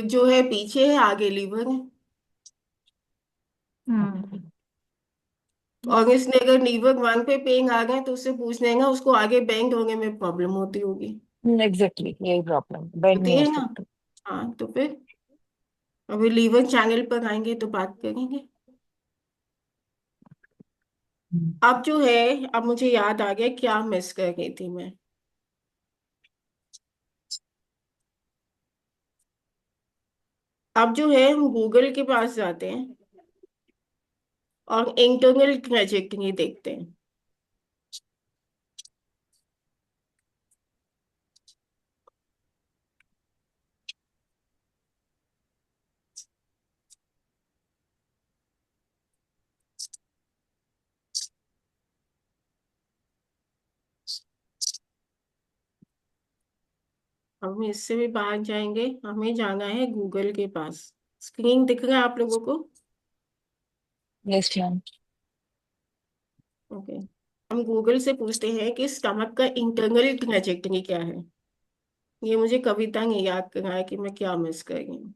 जो है पीछे है, आगे लीवर है। हम्म। और इसने अगर लीवर 1 पे पेन आ गए तो उससे पूछ लेगा, उसको आगे बेंड होने में प्रॉब्लम होती होगी। एग्जैक्टली यही प्रॉब्लम, बेड होती नहीं हो है ना। सकते। हाँ, तो फिर अभी लीवर चैनल पर आएंगे तो बात करेंगे। अब जो है, अब मुझे याद आ गया क्या मिस कर गई थी मैं। अब जो है हम गूगल के पास जाते हैं और इंटरनल ट्रेजेक्टरी देखते हैं। हम इससे भी बाहर जाएंगे, हमें जाना है गूगल के पास। स्क्रीन दिख रहा है आप लोगों को? Yes ma'am. ओके। हम गूगल से पूछते हैं कि स्टमक का इंटरनल ट्रेजेक्टरी क्या है। ये मुझे कविता ने याद कराया कि मैं क्या मिस कर गई हूँ।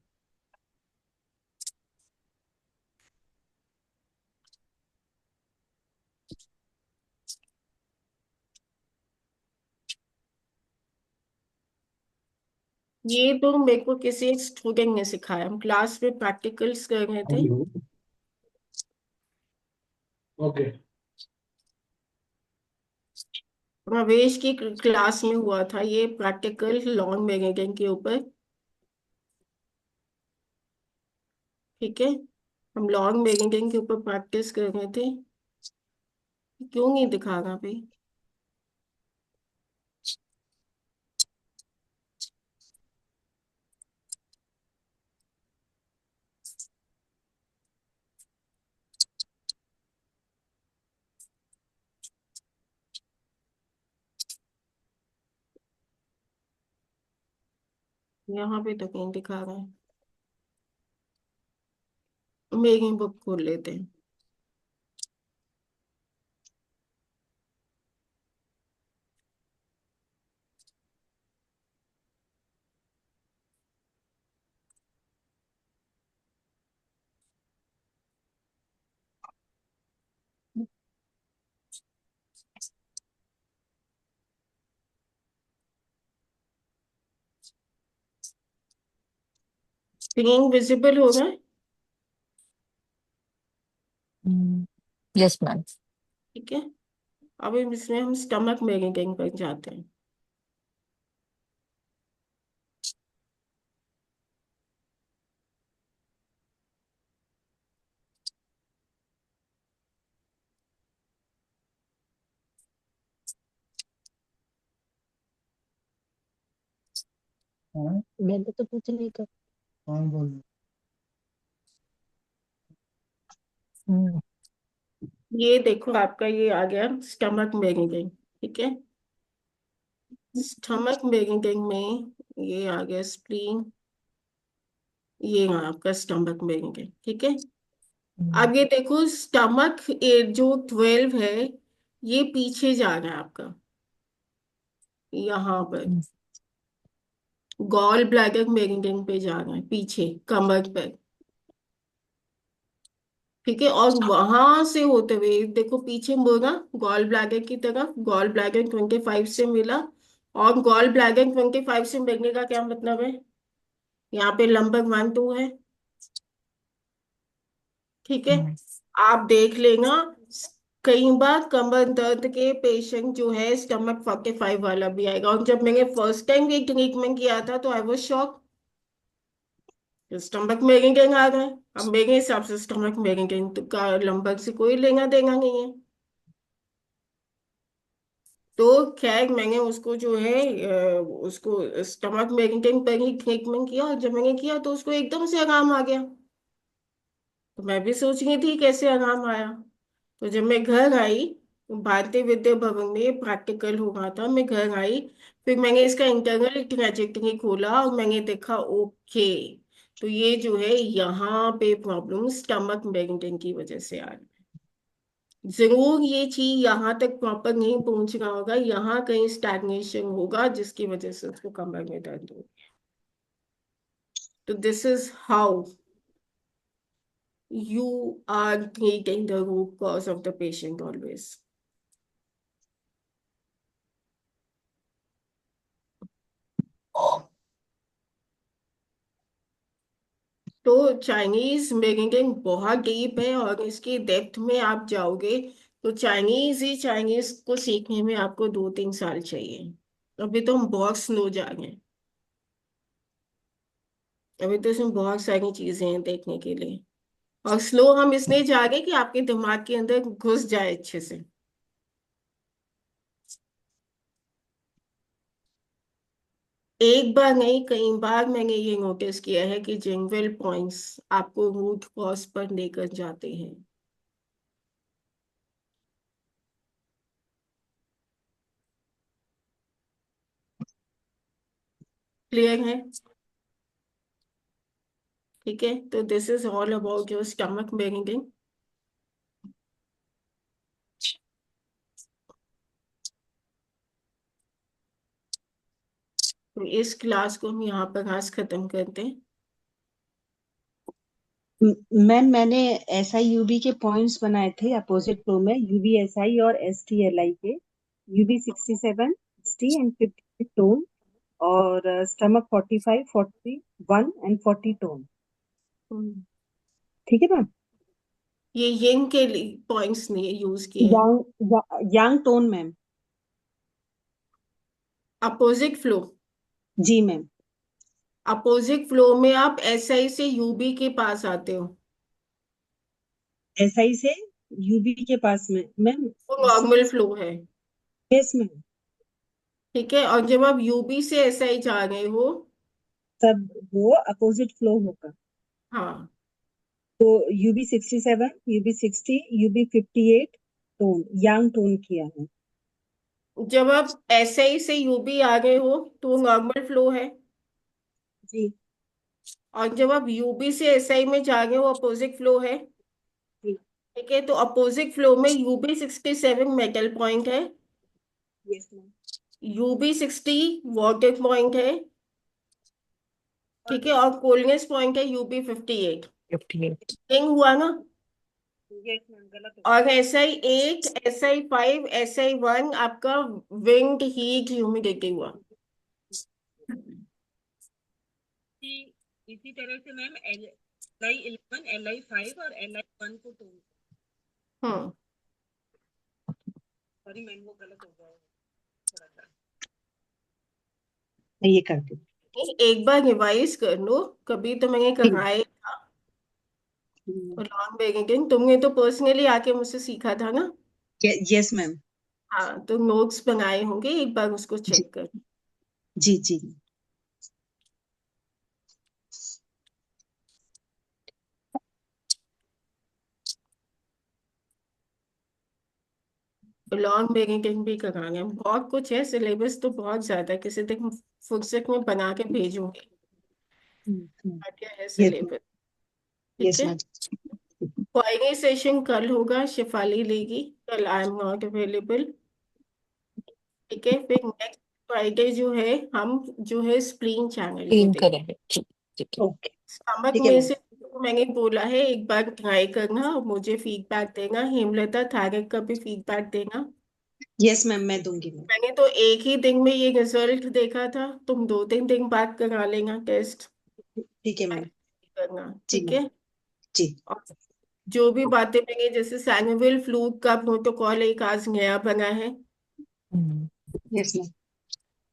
ये तो मेरे को किसी स्टूडेंट ने सिखाया, हम क्लास में प्रैक्टिकल्स कर रहे थे। ओके। प्रवेश की क्लास में हुआ था ये प्रैक्टिकल लॉन्ग मैगजीन के ऊपर। ठीक है। हम लॉन्ग मैगजीन के ऊपर प्रैक्टिस कर रहे थे। क्यों नहीं दिखा रहा भाई? यहाँ पे तो कहीं दिखा रहा है। मेरी बुक खोल लेते हैं। स्क्रीन विजिबल हो रहा है? Yes ma'am. ठीक है। अब इसमें हम स्टमक मैगजीन पर जाते हैं। हाँ, मैंने तो कुछ नहीं कर। कौन बोल हम्म। ये देखो, आपका ये आ गया स्टमक मैगजीन। ठीक है। स्टमक मैगजीन में ये आ गया स्प्लीन। ये है आपका स्टमक मैगजीन। ठीक है। अब ये देखो, स्टमक जो 12 है, ये पीछे जा रहा है आपका, यहाँ पर गॉल ब्लैडर मैगजीन पे जा रहा है, पीछे कमर पर। ठीक है। और वहां से होते हुए देखो पीछे मुड़ा गॉल ब्लैडर की तरफ, गॉल ब्लैडर 25 से मिला। और गॉल ब्लैडर 25 से मिलने का क्या मतलब है? यहाँ पे लंबक 1 2 है। ठीक है। आप देख लेना, कई बार कमर दर्द के पेशेंट जो है स्टमक 45 वाला भी आएगा। और जब मैंने फर्स्ट टाइम ये ट्रीटमेंट किया था तो I was shock. Stomach magazine आ गए। अब मेरे हिसाब से स्टमक मैगजीन तो का लंबक से कोई लेना देना नहीं है। तो खैर मैंने उसको जो है उसको स्टमक मैगजीन पर ही ट्रीटमेंट किया, और जब मैंने किया तो उसको एकदम से आराम आ गया। तो मैं भी सोच रही थी कैसे आराम आया। तो जब मैं घर आई, भारतीय विद्या भवन में प्रैक्टिकल हो रहा था, मैं घर आई, फिर मैंने इसका इंटरनल ट्रेजेक्टरी खोला और मैंने देखा ओके, तो ये जो है यहाँ पे प्रॉब्लम स्टमक मैग्नेटिन की वजह से आ रही है। जरूर ये चीज यहाँ तक प्रॉपर नहीं पहुंच रहा होगा, यहाँ कहीं स्टैग्नेशन होगा जिसकी वजह से उसको कमर में दर्द हो। तो this is how you are treating the root cause of the patient always. तो चाइनीज मेकिंग बहुत डीप है, और इसकी डेप्थ में आप जाओगे तो चाइनीज को सीखने में आपको 2-3 साल चाहिए। अभी तो हम बहुत स्लो जा रहे हैं, अभी तो इसमें बहुत सारी चीजें हैं देखने के लिए, और स्लो हम इसलिए जा रहे हैं कि आपके दिमाग के अंदर घुस जाए अच्छे से। एक बार नहीं, कई बार मैंने ये नोटिस किया है कि जिंगल पॉइंट्स आपको रूट कॉज पर लेकर जाते हैं। क्लियर है? ठीक है, तो this is all about your stomach bearing. तो इस क्लास को हम यहाँ पर आज खत्म करते हैं। मैम मैंने SI UB के पॉइंट्स बनाए थे अपोजिट फ्लो में, UBSI और STLI के, UB67 ST एंड 50 टोन, और स्टमक 45 41 एंड 40 टोन। हम्म, ठीक है मैम। ये यंग के लिए पॉइंट्स नहीं यूज किए हैं। यांग टोन मैम। अपोजिट फ्लो, जी मैम। अपोजिट फ्लो में आप एसआई से यूबी के पास आते हो, SI से UB के पास में मैम। वो नॉर्मल फ्लो है। Yes ma'am. ठीक है, और जब आप यूबी से एसआई जा रहे हो, तब वो अपोजिट फ्लो होगा। हाँ, तो UB67 UB60 UB58 टोन यांग टोन किया है। जब आप एसआई से यूबी आ गए हो तो नॉर्मल फ्लो है, जी और जब आप यूबी से एसआई में जा रहे हो अपोजिट फ्लो है। जी। ठीक है, तो अपोजिट फ्लो में UB67 मेटल पॉइंट है, yes ma'am. UB60 water point है, ठीक है, और कोलनेस पॉइंट है UB58। 58। किंग हुआ ना? यस मैम, गलत हो और SI8 SI5 SI1 आपका विंड हीट ह्यूमिडिटी हुआ। इसी तरह से मैम LI11 LI5 और LI1 को टोन। हम्म, सॉरी मैम, वो गलत हो गया है थोड़ा सा। मैं ये करती एक बार रिवाइज कर लो, कभी तो मैंने हूँ। कहा है लॉन्ग बेगिंग तुमने तो पर्सनली आके मुझसे सीखा था ना। Yes ma'am. हाँ, तो नोट्स बनाए होंगे, एक बार उसको जी चेक कर। जी जी। लॉन्ग बेगिंग भी कराना है, बहुत कुछ है, सिलेबस तो बहुत ज्यादा है, किसी दिन फुर्सत में बना के भेजूंगी क्या है यस मैम। सिलेबस। ठीक यस है, मैम। क्वाइनी सेशन कल होगा, शिफाली लेगी, कल आई एम नॉट अवेलेबल। ठीक है, फिर नेक्स्ट फ्राइडे जो है हम जो है स्प्लीन चैनल को क्लीन देख। करेंगे। ठीक। ठीक है। ओके। स्टमक ठीक है में मैम। से जो मैंने बोला है एक बार ट्राई करना और मुझे फीडबैक देना, हेमलता थायराइड का भी फीडबैक देना। यस मैम, मैं दूंगी मैम। मैंने तो एक ही दिन में ये रिजल्ट देखा था, तुम 2-3 दिन बाद करा लेना टेस्ट ठीक है मैम। करना। जी ठीक मैम। है, जी। और जो भी बातें मैंने जैसे सैनुअल फ्लू का प्रोटोकॉल एक आज नया बना है, हम्म। Yes ma'am.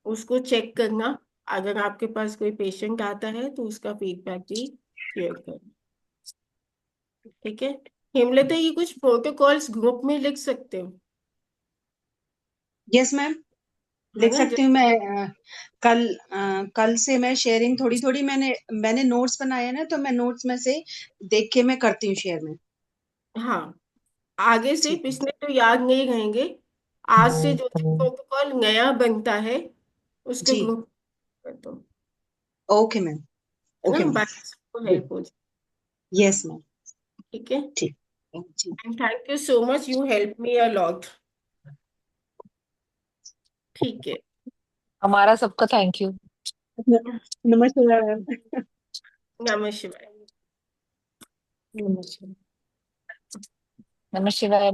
उसको चेक करना। अगर आपके पास कोई पेशेंट आता है तो उसका फीडबैक भी शेयर करना। ठीक है, हेमलता ये कुछ प्रोटोकॉल्स ग्रुप में लिख सकते हो, यस मैम, है लिख ना? सकती हूँ मैं। कल से मैं शेयरिंग थोड़ी थोड़ी, मैंने मैंने नोट्स बनाए हैं ना, तो मैं नोट्स में से देख के मैं करती हूँ शेयर में। हाँ, आगे से ठीक है। पिछले तो याद नहीं रहेंगे, आज से जो प्रोटोकॉल नया बनता है उसके जी। ग्रुप कर दो, ओके मैम। है ना, ओके मैम। बाकी सबको हेल्प हो जाए। Yes ma'am. ठीक है, ठीक। जी And thank you so much. You helped me a lot. ठीक है. हमारा सबका थैंक यू। नमस्ते मैम। नमः शिवाय. नमस्ते। नमस्ते शिवाय।